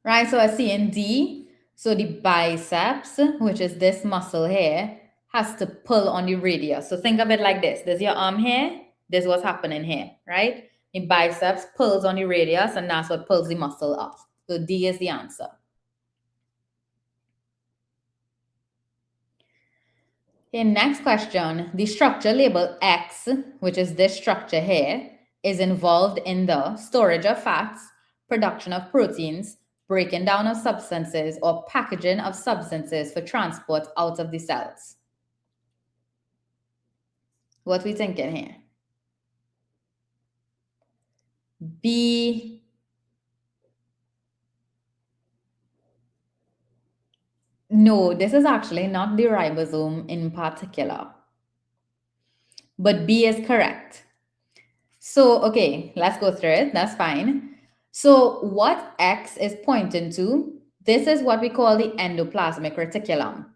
[SPEAKER 1] Right, so I see in D, so the biceps, which is this muscle here, has to pull on the radius. So think of it like this. There's your arm here. This is what's happening here, right? The biceps pulls on the radius, and that's what pulls the muscle up. So D is the answer. Okay, next question. The structure labeled X, which is this structure here, is involved in the storage of fats, production of proteins, breaking down of substances, or packaging of substances for transport out of the cells. What we thinking here? B. No, this is actually not the ribosome in particular. But B is correct. So, okay, let's go through it. That's fine. So what X is pointing to, this is what we call the endoplasmic reticulum.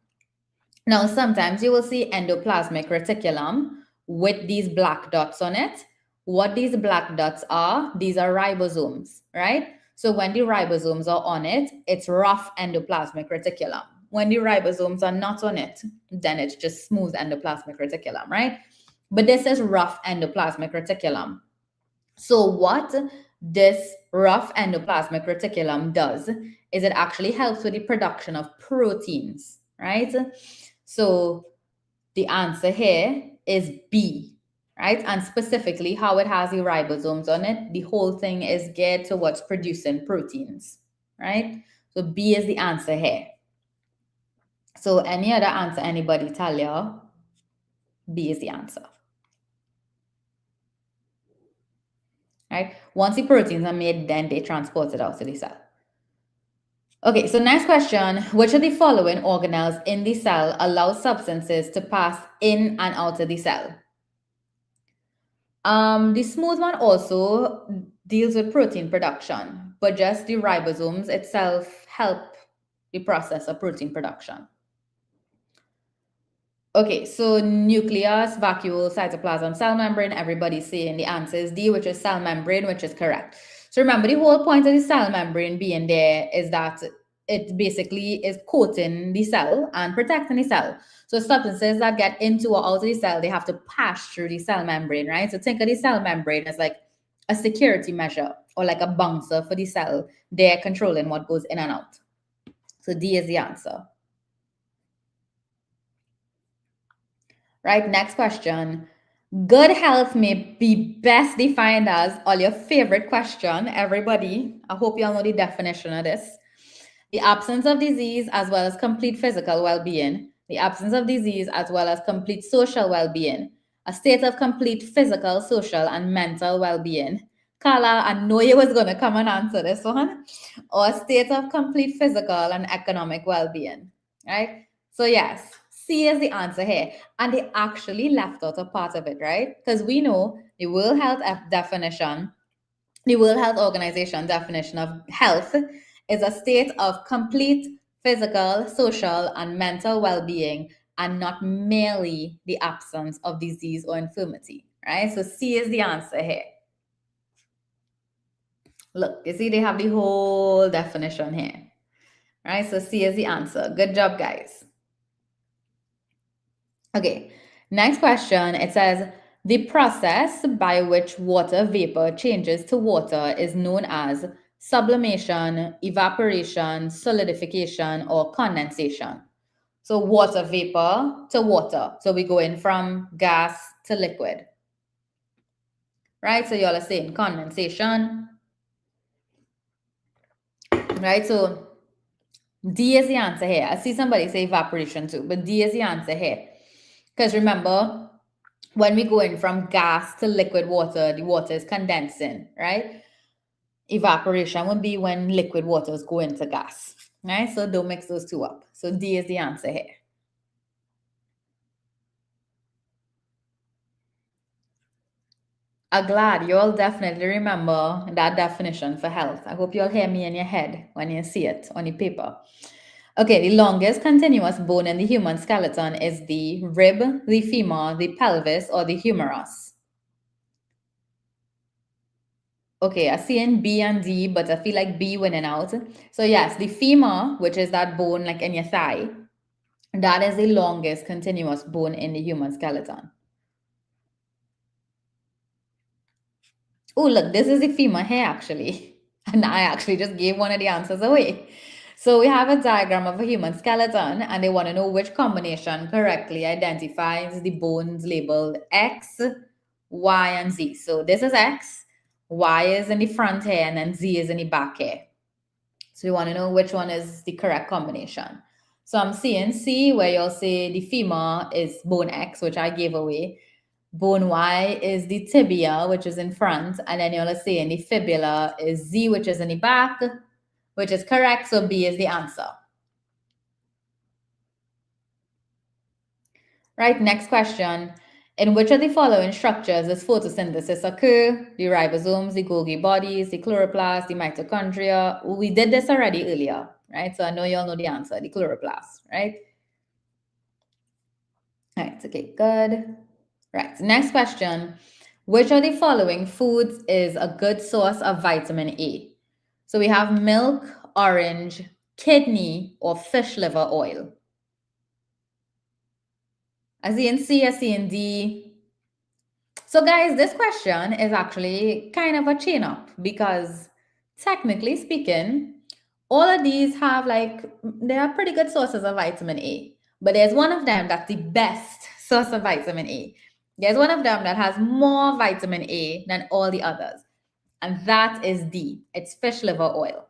[SPEAKER 1] Now, sometimes you will see endoplasmic reticulum with these black dots on it. What these black dots are, these are ribosomes, right? So when the ribosomes are on it, it's rough endoplasmic reticulum. When the ribosomes are not on it, then it's just smooth endoplasmic reticulum, right? But this is rough endoplasmic reticulum. So what this rough endoplasmic reticulum does is it actually helps with the production of proteins, right? So the answer here is B, right? And specifically how it has the ribosomes on it, the whole thing is geared towards producing proteins, right? So B is the answer here. So any other answer anybody tell you, B is the answer. Right? Once the proteins are made, then they transport it out to the cell. Okay, so next question. Which of the following organelles in the cell allow substances to pass in and out of the cell? The smooth one also deals with protein production, but just the ribosomes itself help the process of protein production. Okay, so nucleus, vacuole, cytoplasm, cell membrane, everybody's saying the answer is D, which is cell membrane, which is correct. So remember, the whole point of the cell membrane being there is that it basically is coating the cell and protecting the cell. So substances that get into or out of the cell, they have to pass through the cell membrane, right? So think of the cell membrane as like a security measure or like a bouncer for the cell. They're controlling what goes in and out. So D is the answer. Right, next question. Good health may be best defined as all your favorite question, everybody. I hope you all know the definition of this. The absence of disease as well as complete physical well-being, the absence of disease as well as complete social well-being, a state of complete physical, social, and mental well-being. Carla, I know you was going to come and answer this one. Or a state of complete physical and economic well-being, right? So yes, C is the answer here. And they actually left out a part of it, right? Because we know the World Health definition, the World Health Organization definition of health is a state of complete physical, social, and mental well-being, and not merely the absence of disease or infirmity, right? So C is the answer here. Look, you see they have the whole definition here, right? So C is the answer. Good job, guys. Okay, next question. It says, the process by which water vapor changes to water is known as sublimation, evaporation, solidification, or condensation. So water vapor to water. So we go in from gas to liquid. Right? So y'all are saying condensation. Right? So D is the answer here. I see somebody say evaporation too, but D is the answer here. Because remember, when we go in from gas to liquid water, the water is condensing, right? Evaporation would be when liquid waters go into gas, right? So don't mix those two up. So D is the answer here. I'm glad you all definitely remember that definition for health. I hope you'll hear me in your head when you see it on the paper. Okay, the longest continuous bone in the human skeleton is the rib, the femur, the pelvis, or the humerus. Okay, I see in B and D, but I feel like B winning out. So yes, the femur, which is that bone like in your thigh, that is the longest continuous bone in the human skeleton. Oh, look, this is the femur here actually. And I actually just gave one of the answers away. So we have a diagram of a human skeleton, and they want to know which combination correctly identifies the bones labeled X, Y, and Z. So this is X, Y is in the front here, and then Z is in the back here. So you want to know which one is the correct combination. So I'm seeing C, where you'll say the femur is bone X, which I gave away. Bone Y is the tibia, which is in front, and then you'll say in the fibula is Z, which is in the back, which is correct. So B is the answer. Right, next question. In which of the following structures does photosynthesis occur? The ribosomes, the Golgi bodies, the chloroplast, the mitochondria. We did this already earlier, right? So I know you all know the answer, the chloroplast, right? All right, okay, good. Right, next question. Which of the following foods is a good source of vitamin A? So we have milk, orange, kidney, or fish liver oil. I see in C, I see in D. So guys, this question is actually kind of a chain up because technically speaking, all of these have they are pretty good sources of vitamin A. But there's one of them that's the best source of vitamin A. There's one of them that has more vitamin A than all the others. And that is D. It's fish liver oil,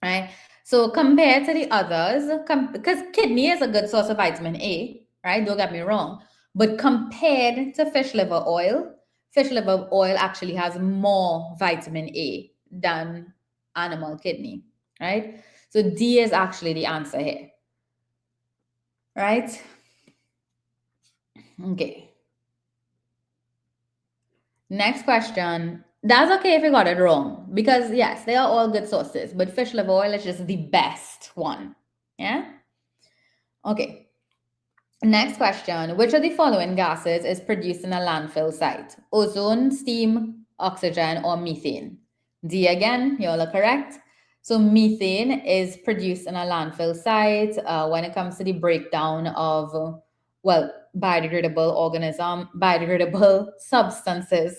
[SPEAKER 1] right? So compared to the others, because kidney is a good source of vitamin A, right? Don't get me wrong. But compared to fish liver oil actually has more vitamin A than animal kidney, right? So D is actually the answer here, right? Okay. Next question. That's okay if you got it wrong, because yes, they are all good sources, but fish liver oil is just the best one. Yeah? Okay. Next question. Which of the following gases is produced in a landfill site? Ozone, steam, oxygen, or methane? D again, you all are correct. So methane is produced in a landfill site when it comes to the breakdown of, biodegradable substances,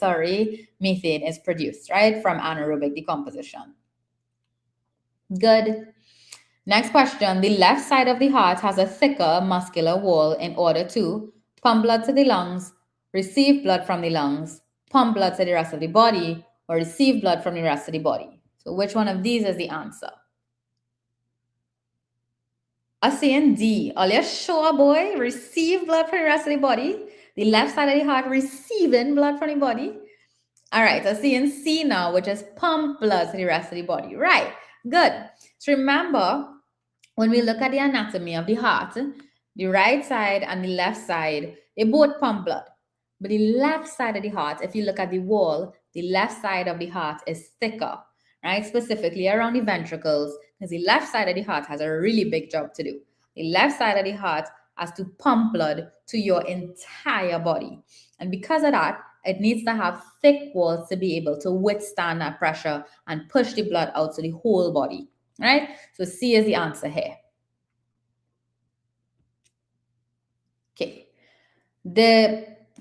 [SPEAKER 1] methane is produced, right, from anaerobic decomposition. Good. Next question. The left side of the heart has a thicker muscular wall in order to pump blood to the lungs, receive blood from the lungs, pump blood to the rest of the body, or receive blood from the rest of the body. So which one of these is the answer? A, C, and D. Are you sure, boy? Receive blood from the rest of the body. The left side of the heart receiving blood from the body. All right, a, C, and C now, which is pump blood to the rest of the body. Right, good. So remember, when we look at the anatomy of the heart, the right side and the left side, they both pump blood. But the left side of the heart, if you look at the wall, the left side of the heart is thicker, right? Specifically around the ventricles, because the left side of the heart has a really big job to do. The left side of the heart has to pump blood to your entire body. And because of that, it needs to have thick walls to be able to withstand that pressure and push the blood out to the whole body, right? So C is the answer here.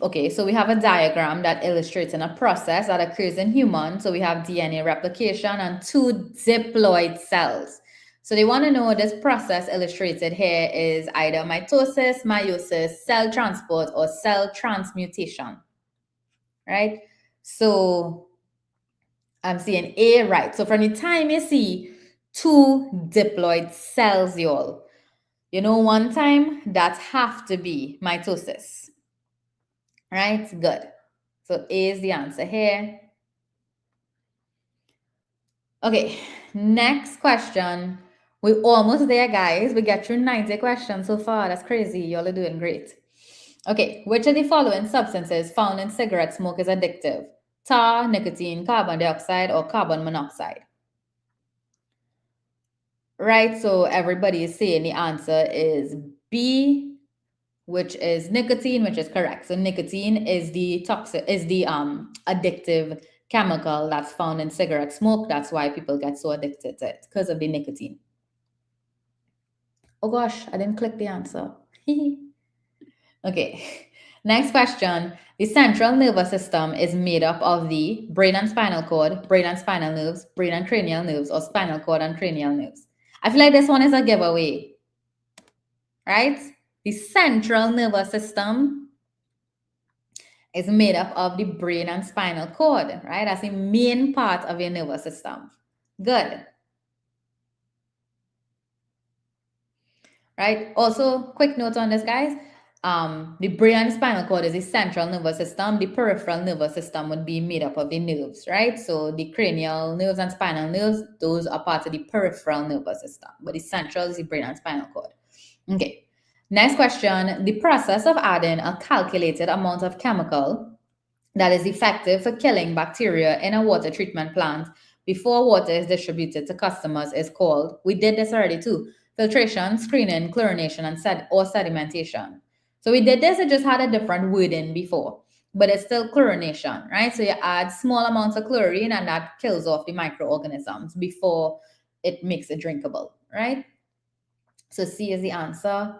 [SPEAKER 1] Okay, so we have a diagram that illustrates in a process that occurs in humans. So we have DNA replication and two diploid cells. So they want to know this process illustrated here is either mitosis, meiosis, cell transport, or cell transmutation, right? So I'm seeing A, right? So from the time you see two diploid cells, y'all, you know, one time that have to be mitosis, right? Good. So A is the answer here. Okay, next question. We're almost there, guys. We get through 90 questions so far. That's crazy. Y'all are doing great. Okay, which of the following substances found in cigarette smoke is addictive? Tar, nicotine, carbon dioxide, or carbon monoxide? Right, so everybody is saying the answer is B, which is nicotine, which is correct. So nicotine is the addictive chemical that's found in cigarette smoke. That's why people get so addicted to it, because of the nicotine. Oh gosh, I didn't click the answer. Okay, next question. The central nervous system is made up of the brain and spinal cord, brain and spinal nerves, brain and cranial nerves, or spinal cord and cranial nerves. I feel like this one is a giveaway, right? The central nervous system is made up of the brain and spinal cord, right? That's the main part of your nervous system. Good. Right? Also, quick note on this, guys. The brain and spinal cord is the central nervous system. The peripheral nervous system would be made up of the nerves, right? So the cranial nerves and spinal nerves, those are part of the peripheral nervous system. But the central is the brain and spinal cord. Okay. Next question. The process of adding a calculated amount of chemical that is effective for killing bacteria in a water treatment plant before water is distributed to customers is called, we did this already too, filtration, screening, chlorination, and sedimentation. So we did this, it just had a different wording before, but it's still chlorination, right? So you add small amounts of chlorine and that kills off the microorganisms before it makes it drinkable, right? So C is the answer.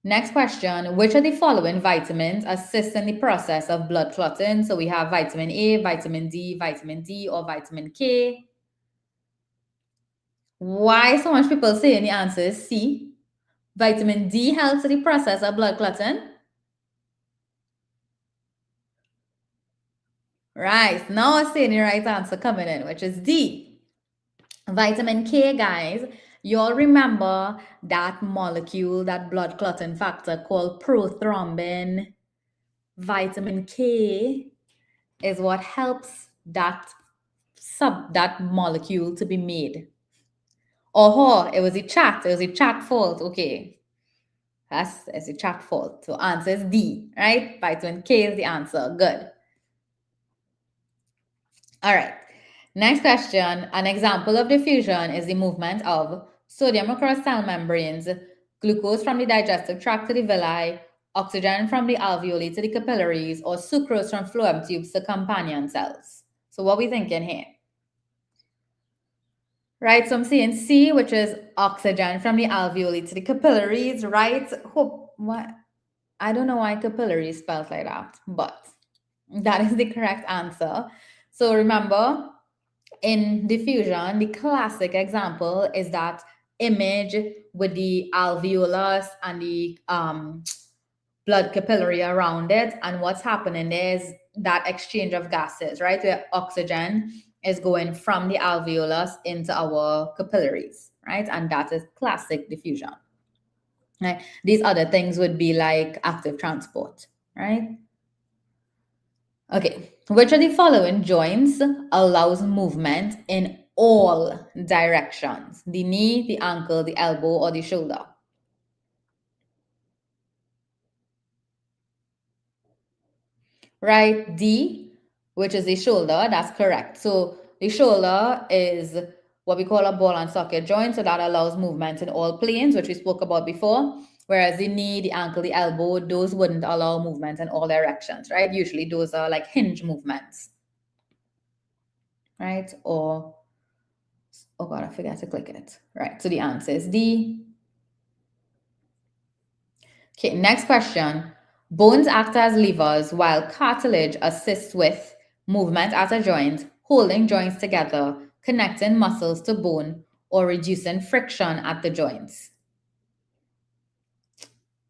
[SPEAKER 1] Next question, which of the following vitamins assist in the process of blood clotting? So we have vitamin A, vitamin D, or vitamin K. Why so much people saying the answer is C? Vitamin D helps with the process of blood clotting. Right, now I'm saying the right answer coming in, which is D. Vitamin K, guys. You all remember that molecule, that blood clotting factor called prothrombin. Vitamin K is what helps that molecule to be made. Oh, it was a chat. It was a chat fault. Okay. It's a chat fault. So answer is D, right? Vitamin K is the answer. Good. All right. Next question. An example of diffusion is the movement of sodium across cell membranes, glucose from the digestive tract to the villi, oxygen from the alveoli to the capillaries, or sucrose from phloem tubes to companion cells. So what are we thinking here? Right, so I'm saying C, which is oxygen from the alveoli to the capillaries, right? What? I don't know why capillaries spelled like that, but that is the correct answer. So remember, in diffusion, the classic example is that image with the alveolus and the blood capillary around it. And what's happening is that exchange of gases, right? Where oxygen is going from the alveolus into our capillaries, right? And that is classic diffusion. Right? These other things would be like active transport, right? Okay, which of the following joints allows movement in all directions? The knee, the ankle, the elbow, or the shoulder? Right, D, which is the shoulder, that's correct. So the shoulder is what we call a ball and socket joint, so that allows movement in all planes, which we spoke about before. Whereas the knee, the ankle, the elbow, those wouldn't allow movement in all directions, right? Usually those are like hinge movements, right? Or, oh God, I forgot to click it. Right, so the answer is D. Okay, next question. Bones act as levers while cartilage assists with movement at a joint, holding joints together, connecting muscles to bone, or reducing friction at the joints.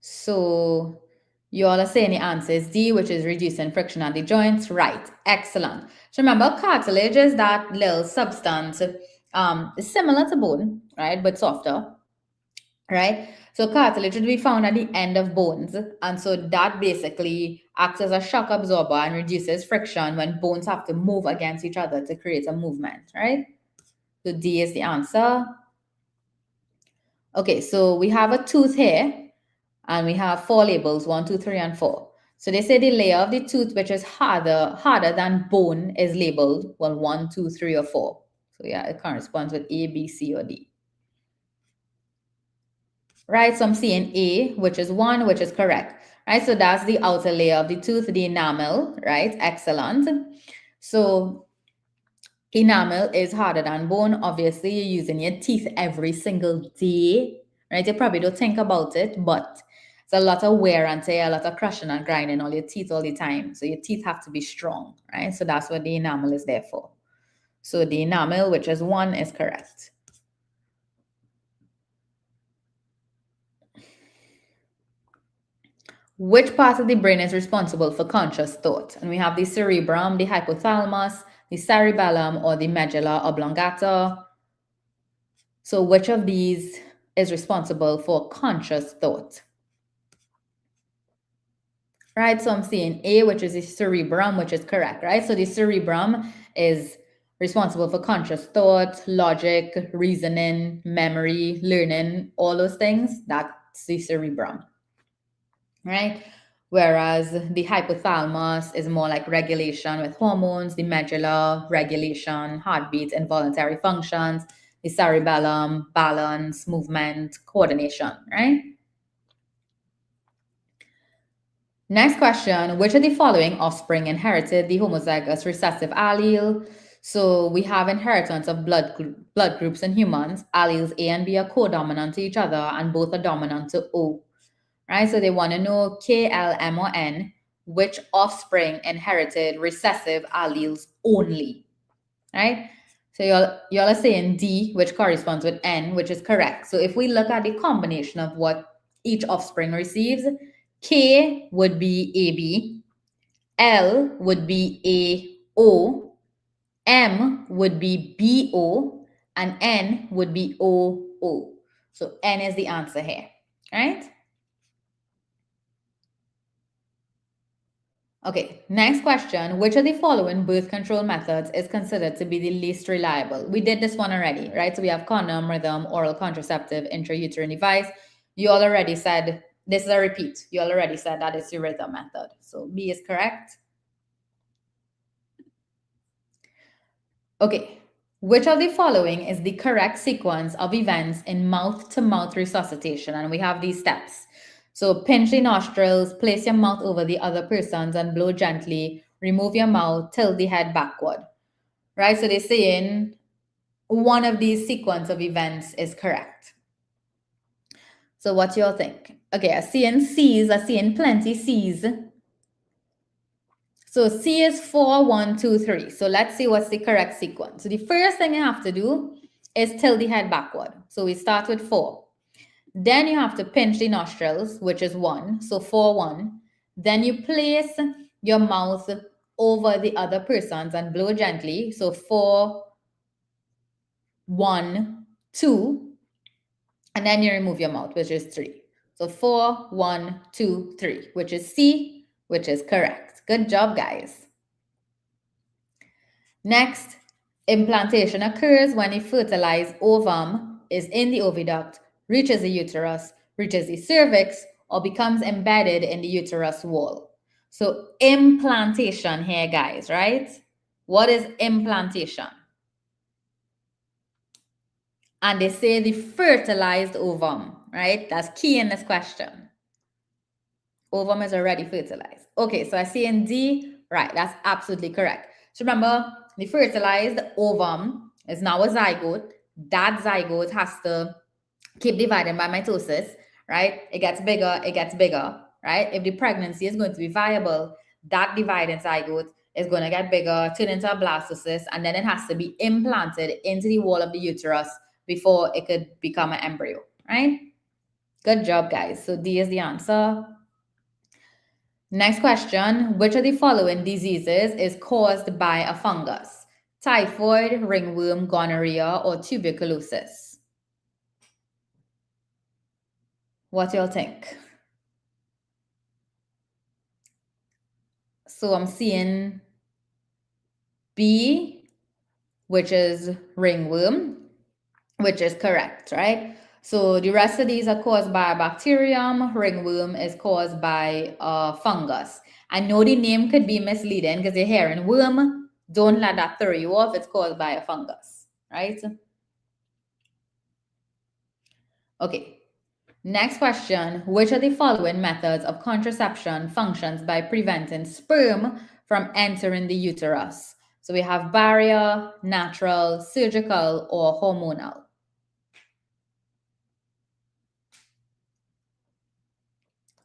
[SPEAKER 1] So you all are saying the answer is D, which is reducing friction at the joints. Right, excellent. So remember, cartilage is that little substance, similar to bone, right, but softer, right? So cartilage would be found at the end of bones. And so that basically acts as a shock absorber and reduces friction when bones have to move against each other to create a movement, right? So D is the answer. Okay, so we have a tooth here and we have 4 labels, 1, 2, 3, and 4. So they say the layer of the tooth which is harder than bone is labeled, well, 1, 2, 3, or 4. So yeah, it corresponds with A, B, C, or D. Right, so I'm seeing A, which is 1, which is correct. Right, so that's the outer layer of the tooth, the enamel, right? Excellent. So enamel is harder than bone. Obviously, you're using your teeth every single day, right? You probably don't think about it, but it's a lot of wear and tear, a lot of crushing and grinding on your teeth all the time. So your teeth have to be strong, right? So that's what the enamel is there for. So the enamel, which is 1, is correct. Which part of the brain is responsible for conscious thought? And we have the cerebrum, the hypothalamus, the cerebellum, or the medulla oblongata. So which of these is responsible for conscious thought? Right, so I'm seeing A, which is the cerebrum, which is correct, right? So the cerebrum is responsible for conscious thought, logic, reasoning, memory, learning, all those things. That's the cerebrum, right? Whereas the hypothalamus is more like regulation with hormones, the medulla, regulation, heartbeat, involuntary functions, the cerebellum, balance, movement, coordination, right? Next question, which of the following offspring inherited the homozygous recessive allele? So we have inheritance of blood groups in humans. Alleles A and B are co-dominant to each other and both are dominant to O. Right? So they want to know K, L, M, or N, which offspring inherited recessive alleles only, right? So y'all are saying D, which corresponds with N, which is correct. So if we look at the combination of what each offspring receives, K would be AB, L would be AO, M would be BO, and N would be OO. So N is the answer here, right? Okay, next question. Which of the following birth control methods is considered to be the least reliable? We did this one already, right? So we have condom, rhythm, oral contraceptive, intrauterine device. You all already said, this is a repeat. You all already said that it's the rhythm method. So B is correct. Okay, which of the following is the correct sequence of events in mouth-to-mouth resuscitation? And we have these steps. So pinch the nostrils, place your mouth over the other person's and blow gently, remove your mouth, tilt the head backward, right? So they're saying one of these sequence of events is correct. So what do y'all think? Okay, I see in C's, I see in plenty C's. So C is 4, 1, 2, 3. So let's see what's the correct sequence. So the first thing you have to do is tilt the head backward. So we start with 4. Then you have to pinch the nostrils, which is 1. So 4, 1. Then you place your mouth over the other person's and blow gently. So 4, 1, 2. And then you remove your mouth, which is 3. So 4, 1, 2, 3, which is C, which is correct. Good job, guys. Next, implantation occurs when a fertilized ovum is in the oviduct, reaches the uterus, reaches the cervix, or becomes embedded in the uterus wall. So implantation here, guys, right? What is implantation? And they say the fertilized ovum, right? That's key in this question. Ovum is already fertilized. Okay, so I see in D, right, that's absolutely correct. So remember, the fertilized ovum is now a zygote. That zygote has to keep dividing by mitosis, right? It gets bigger, right? If the pregnancy is going to be viable, that dividing zygote is going to get bigger, turn into a blastocyst, and then it has to be implanted into the wall of the uterus before it could become an embryo, right? Good job, guys. So D is the answer. Next question, which of the following diseases is caused by a fungus? Typhoid, ringworm, gonorrhea, or tuberculosis? What do y'all think? So I'm seeing B, which is ringworm, which is correct, right? So the rest of these are caused by a bacterium. Ringworm is caused by a fungus. I know the name could be misleading because you're hearing worm. Don't let that throw you off. It's caused by a fungus, right? Okay. Next question. Which of the following methods of contraception functions by preventing sperm from entering the uterus? So we have barrier, natural, surgical, or hormonal.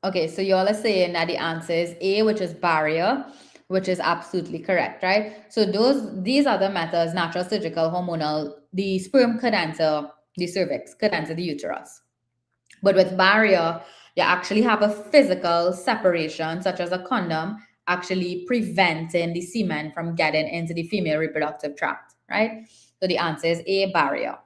[SPEAKER 1] Okay, so y'all are saying that the answer is A, which is barrier, which is absolutely correct, right? So these are the methods, natural, surgical, hormonal. The sperm could enter the cervix, could enter the uterus. But with barrier, you actually have a physical separation, such as a condom, actually preventing the semen from getting into the female reproductive tract, right? So the answer is A, barrier.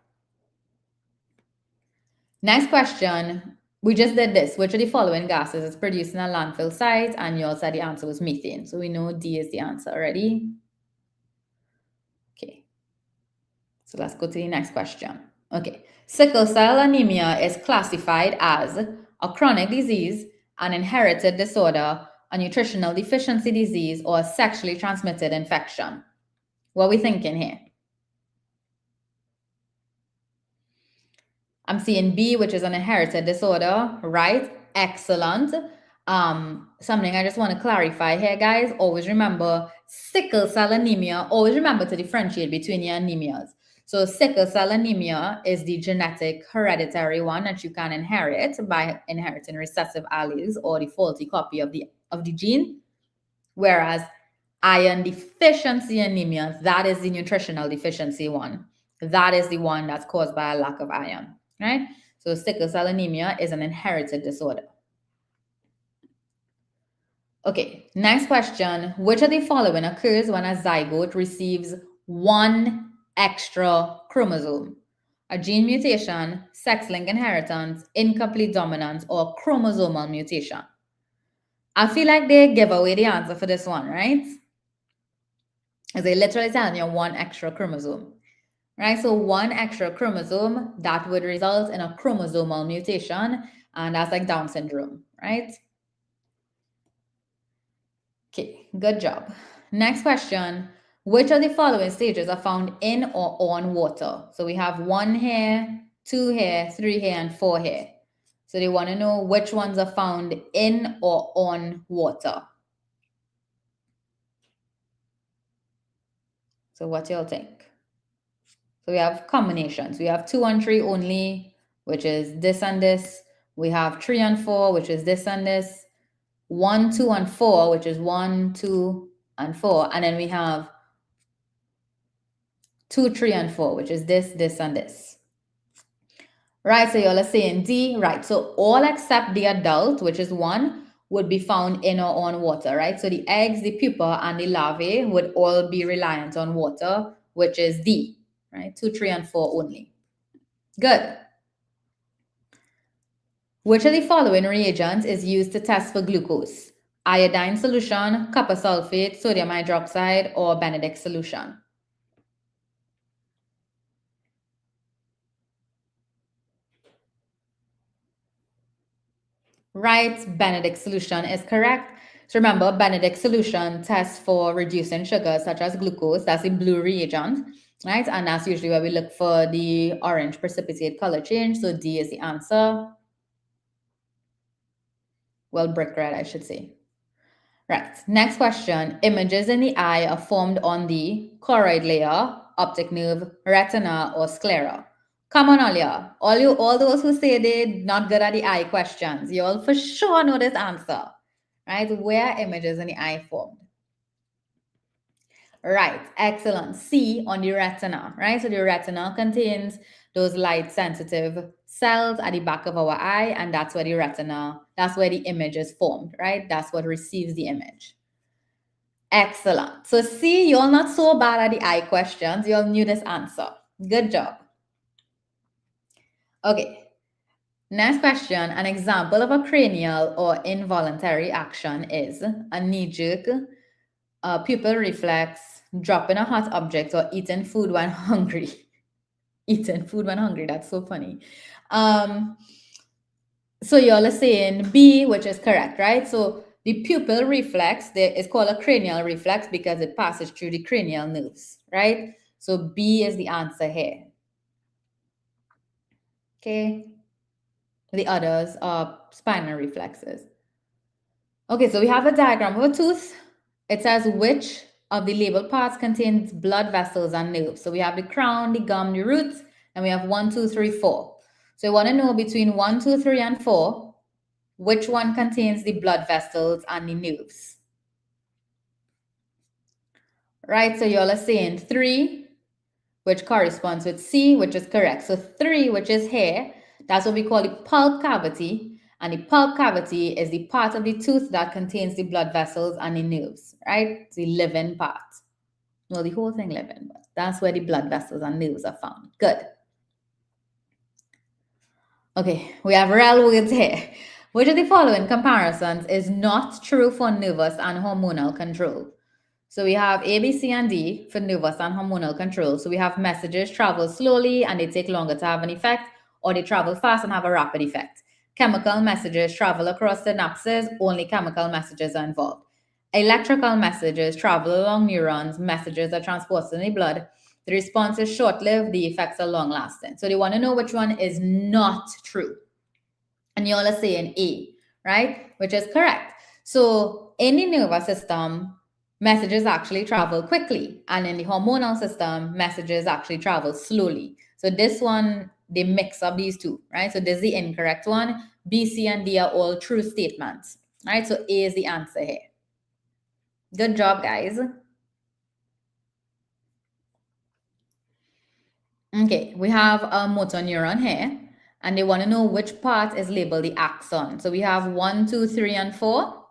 [SPEAKER 1] Next question. We just did this. Which of the following gases is produced in a landfill site? And you all said the answer was methane. So we know D is the answer already. Okay. So let's go to the next question. Okay. Sickle cell anemia is classified as a chronic disease, an inherited disorder, a nutritional deficiency disease, or a sexually transmitted infection. What are we thinking here? I'm seeing B, which is an inherited disorder, right? Excellent. Something I just want to clarify here, guys. Always remember sickle cell anemia. Always remember to differentiate between your anemias. So sickle cell anemia is the genetic hereditary one that you can inherit by inheriting recessive alleles or the faulty copy of the gene. Whereas iron deficiency anemia, that is the nutritional deficiency one. That is the one that's caused by a lack of iron, right? So sickle cell anemia is an inherited disorder. Okay, next question. Which of the following occurs when a zygote receives one extra chromosome? A gene mutation, sex-linked inheritance, incomplete dominance, or chromosomal mutation? I feel like they give away the answer for this one, right? As they literally telling you one extra chromosome, right? So one extra chromosome, that would result in a chromosomal mutation, and that's like Down syndrome, right? Okay, good job. Next question. Which of the following stages are found in or on water? So we have 1 here, 2 here, 3 here, and 4 here. So they want to know which ones are found in or on water. So what do y'all think? So we have combinations. We have 2 and 3 only, which is this and this. We have 3 and 4, which is this and this. 1, 2, and 4, which is 1, 2, and 4. And then we have 2, 3, and 4, which is this, this, and this. Right, so y'all are saying D, right? So all except the adult, which is 1, would be found in or on water, right? So the eggs, the pupa, and the larvae would all be reliant on water, which is D, right? 2, 3, and 4 only. Good. Which of the following reagents is used to test for glucose? Iodine solution, copper sulfate, sodium hydroxide, or Benedict solution? Right, Benedict solution is correct. So remember, Benedict solution tests for reducing sugars such as glucose. That's a blue reagent, right? And that's usually where we look for the orange precipitate color change. So D is the answer. Well, brick red, I should say. Right, next question. Images in the eye are formed on the choroid layer, optic nerve, retina, or sclera. Come on, Alia. All those who say they're not good at the eye questions, you all for sure know this answer, right? Where are images in the eye formed? Right, excellent. C on the retina, right? So the retina contains those light sensitive cells at the back of our eye, and that's where the retina, that's where the image is formed, right? That's what receives the image. Excellent. So see, you're not so bad at the eye questions. You all knew this answer. Good job. Okay. Next question. An example of a cranial or involuntary action is a knee-jerk, pupil reflex, dropping a hot object, or eating food when hungry. Eating food when hungry. That's so funny. So y'all are saying B, which is correct, right? So the pupil reflex is called a cranial reflex because it passes through the cranial nerves, right? So B is the answer here. Okay. The others are spinal reflexes. Okay, so we have a diagram of a tooth. It says which of the labeled parts contains blood vessels and nerves. So we have the crown, the gum, the roots, and we have 1, 2, 3, 4. So you want to know between 1, 2, 3, and 4, which one contains the blood vessels and the nerves? Right, so y'all are saying 3, which corresponds with C, which is correct. So 3, which is here, that's what we call the pulp cavity. And the pulp cavity is the part of the tooth that contains the blood vessels and the nerves, right? It's the living part. Well, the whole thing living, but that's where the blood vessels and nerves are found. Good. Okay, we have real words here. Which of the following comparisons is not true for nervous and hormonal control? So we have A, B, C, and D for nervous and hormonal control. So we have messages travel slowly and they take longer to have an effect, or they travel fast and have a rapid effect. Chemical messages travel across synapses, only chemical messages are involved. Electrical messages travel along neurons, messages are transported in the blood. The response is short-lived, the effects are long-lasting. So they want to know which one is not true. And you all are saying A, right? Which is correct. So in the nervous system, messages actually travel quickly. And in the hormonal system, messages actually travel slowly. So this one, they mix up these two, right? So this is the incorrect one. B, C, and D are all true statements, right? So A is the answer here. Good job, guys. Okay, we have a motor neuron here, and they want to know which part is labeled the axon. So we have 1, 2, 3, and 4.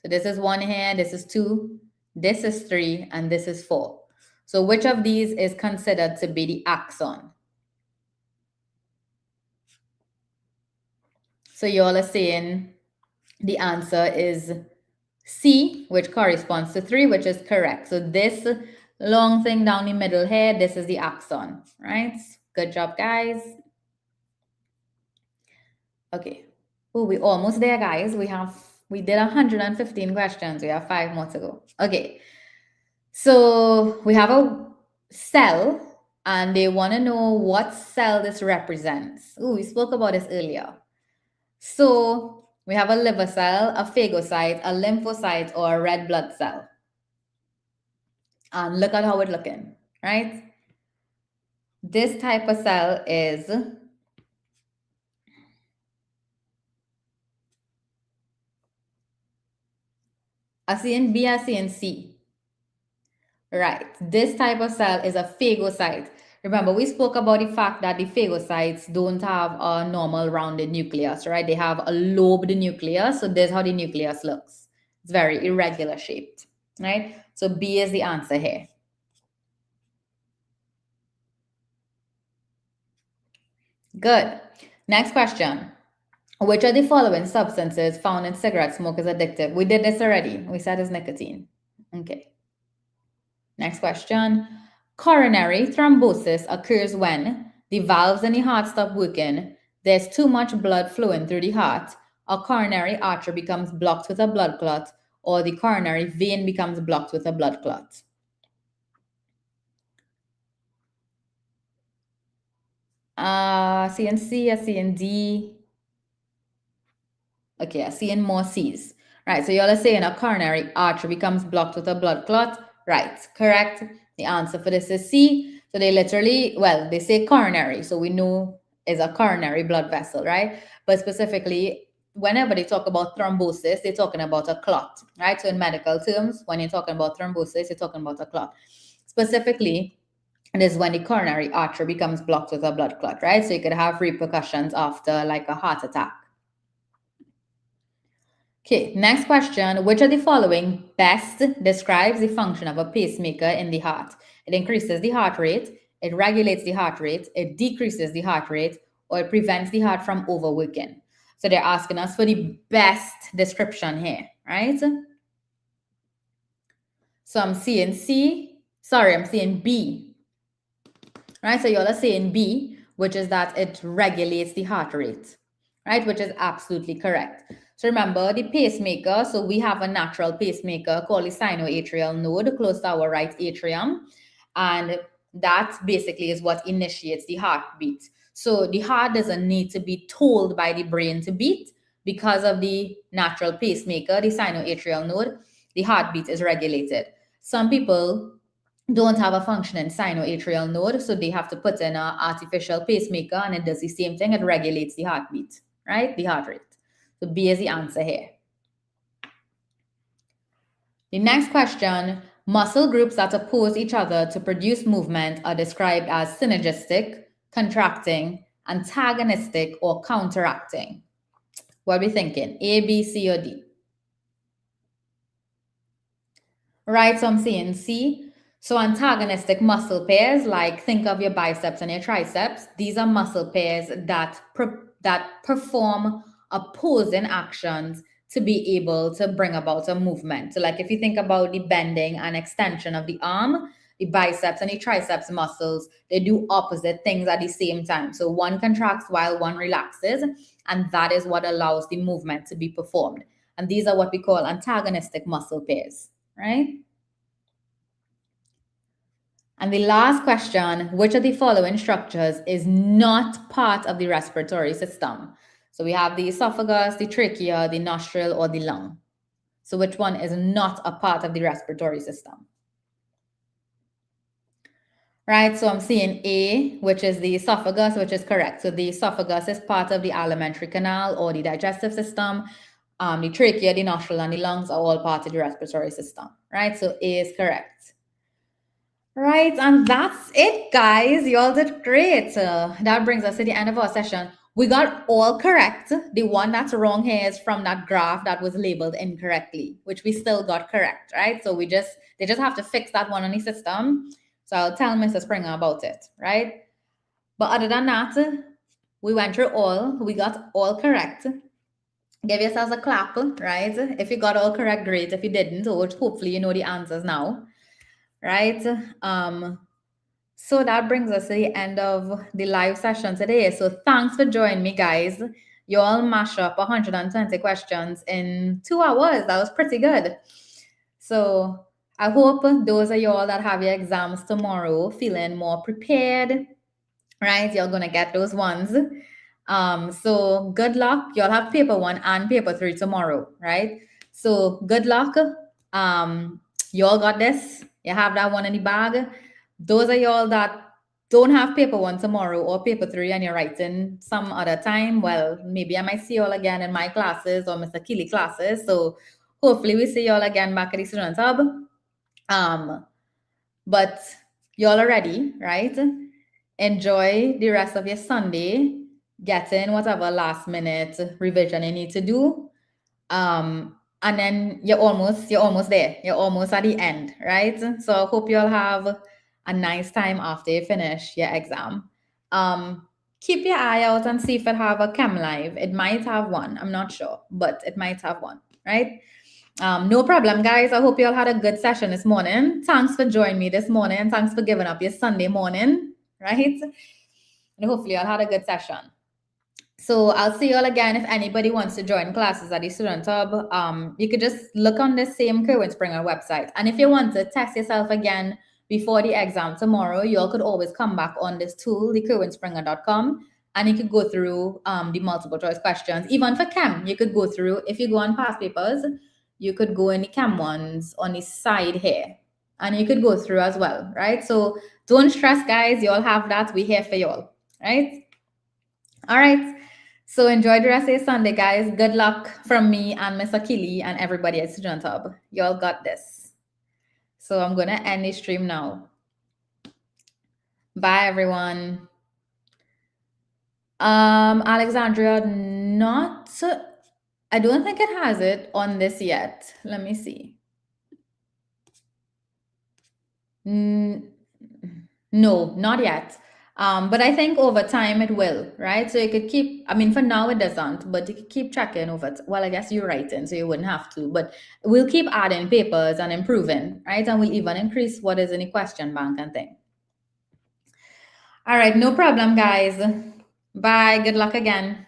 [SPEAKER 1] So this is 1 here, this is 2, this is 3, and this is 4. So which of these is considered to be the axon? So you all are saying the answer is C, which corresponds to 3, which is correct. So this long thing down the middle here, this is the axon, right? Good job, guys. Okay. Oh, we're almost there, guys. We did 115 questions. We have 5 more to go. Okay. So we have a cell, and they want to know what cell this represents. Oh, we spoke about this earlier. So we have a liver cell, a phagocyte, a lymphocyte, or a red blood cell. And look at how it's looking, right? This type of cell is a C and B, a C and C. Right. This type of cell is a phagocyte. Remember, we spoke about the fact that the phagocytes don't have a normal rounded nucleus, right? They have a lobed nucleus. So this is how the nucleus looks. It's very irregular shaped, right? So B is the answer here. Good. Next question. Which of the following substances found in cigarette smoke is addictive? We did this already. We said it's nicotine. Okay. Next question. Coronary thrombosis occurs when the valves in the heart stop working, there's too much blood flowing through the heart, a coronary artery becomes blocked with a blood clot, or the coronary vein becomes blocked with a blood clot. C and C, a C and D. Okay, I see in more C's. Right, so y'all are saying a coronary artery becomes blocked with a blood clot. Right, correct. The answer for this is C. So they literally, well, they say coronary, so we know is a coronary blood vessel, right? But specifically, whenever they talk about thrombosis, they're talking about a clot, right? So in medical terms, when you're talking about thrombosis, you're talking about a clot. Specifically, it is when the coronary artery becomes blocked with a blood clot, right? So you could have repercussions after like a heart attack. Okay, next question. Which of the following best describes the function of a pacemaker in the heart? It increases the heart rate, it regulates the heart rate, it decreases the heart rate, or it prevents the heart from overworking. So they're asking us for the best description here, right? So I'm seeing C, sorry, I'm seeing B, right? So y'all are saying B, which is that it regulates the heart rate, right? Which is absolutely correct. So remember the pacemaker, so we have a natural pacemaker called the sinoatrial node close to our right atrium. And that basically is what initiates the heartbeat. So the heart doesn't need to be told by the brain to beat because of the natural pacemaker, the sinoatrial node, the heartbeat is regulated. Some people don't have a functioning sinoatrial node, so they have to put in an artificial pacemaker and it does the same thing, it regulates the heartbeat, right? The heart rate. So B is the answer here. The next question, muscle groups that oppose each other to produce movement are described as synergistic, contracting, antagonistic, or counteracting. What are we thinking? A, B, C, or D? Right, so I'm saying C. So antagonistic muscle pairs, like think of your biceps and your triceps, these are muscle pairs that perform opposing actions to be able to bring about a movement. So like if you think about the bending and extension of the arm, the biceps and the triceps muscles, they do opposite things at the same time. So one contracts while one relaxes, and that is what allows the movement to be performed. And these are what we call antagonistic muscle pairs, right? And the last question, which of the following structures is not part of the respiratory system? So we have the esophagus, the trachea, the nostril, or the lung. So which one is not a part of the respiratory system? Right, so I'm seeing A, which is the esophagus, which is correct. So the esophagus is part of the alimentary canal or the digestive system. The trachea, the nostril, and the lungs are all part of the respiratory system, right? So A is correct. Right, and that's it, guys. You all did great. That brings us to the end of our session. We got all correct. The one that's wrong here is from that graph that was labeled incorrectly, which we still got correct, right? So they just have to fix that one on the system. So I'll tell Mr. Springer about it, right? But other than that, we went through all. We got all correct. Give yourselves a clap, right? If you got all correct, great. If you didn't, hopefully you know the answers now, right? So that brings us to the end of the live session today. So thanks for joining me, guys. You all mash up 120 questions in 2 hours. That was pretty good. So I hope those of you all that have your exams tomorrow feeling more prepared, right? You're gonna get those ones. So good luck. You'll have paper 1 and paper 3 tomorrow, right? So good luck. You all got this. You have that one in the bag. Those are y'all that don't have paper 1 tomorrow or paper 3 and you're writing some other time, well, maybe I might see y'all again in my classes or Mr. Keeley classes. So hopefully we see y'all again back at the Student Hub. But y'all are ready, right? Enjoy the rest of your Sunday. Get in whatever last minute revision you need to do. And then you're almost there. You're almost at the end, right? So I hope you'll have a nice time after you finish your exam. Keep your eye out and see if it have a Chem Live. It might have one. I'm not sure, but it might have one, right? No problem, guys. I hope you all had a good session this morning. Thanks for joining me this morning. Thanks for giving up your Sunday morning, right? And hopefully you all had a good session. So I'll see you all again. If anybody wants to join classes at the Student Hub, you could just look on the same Kerwin Springer website. And if you want to test yourself again before the exam tomorrow, you all could always come back on this tool, the kerwinspringer.com, and you could go through the multiple choice questions. Even for Chem, you could go through, if you go on past papers, you could go in the Chem ones on the side here, and you could go through as well, right? So don't stress, guys. You all have that. We're here for you all, right? All right. So enjoy the rest of your Sunday, guys. Good luck from me and Mr. Keeley and everybody at Student Hub. You all got this. So I'm going to end the stream now. Bye, everyone. Alexandria, I don't think it has it on this yet. Let me see. No, not yet. But I think over time it will, right? So you could keep, for now it doesn't, but you could keep checking over. Well, I guess you're writing, so you wouldn't have to, but we'll keep adding papers and improving, right? And we'll even increase what is in the question bank and thing. All right, no problem, guys. Bye. Good luck again.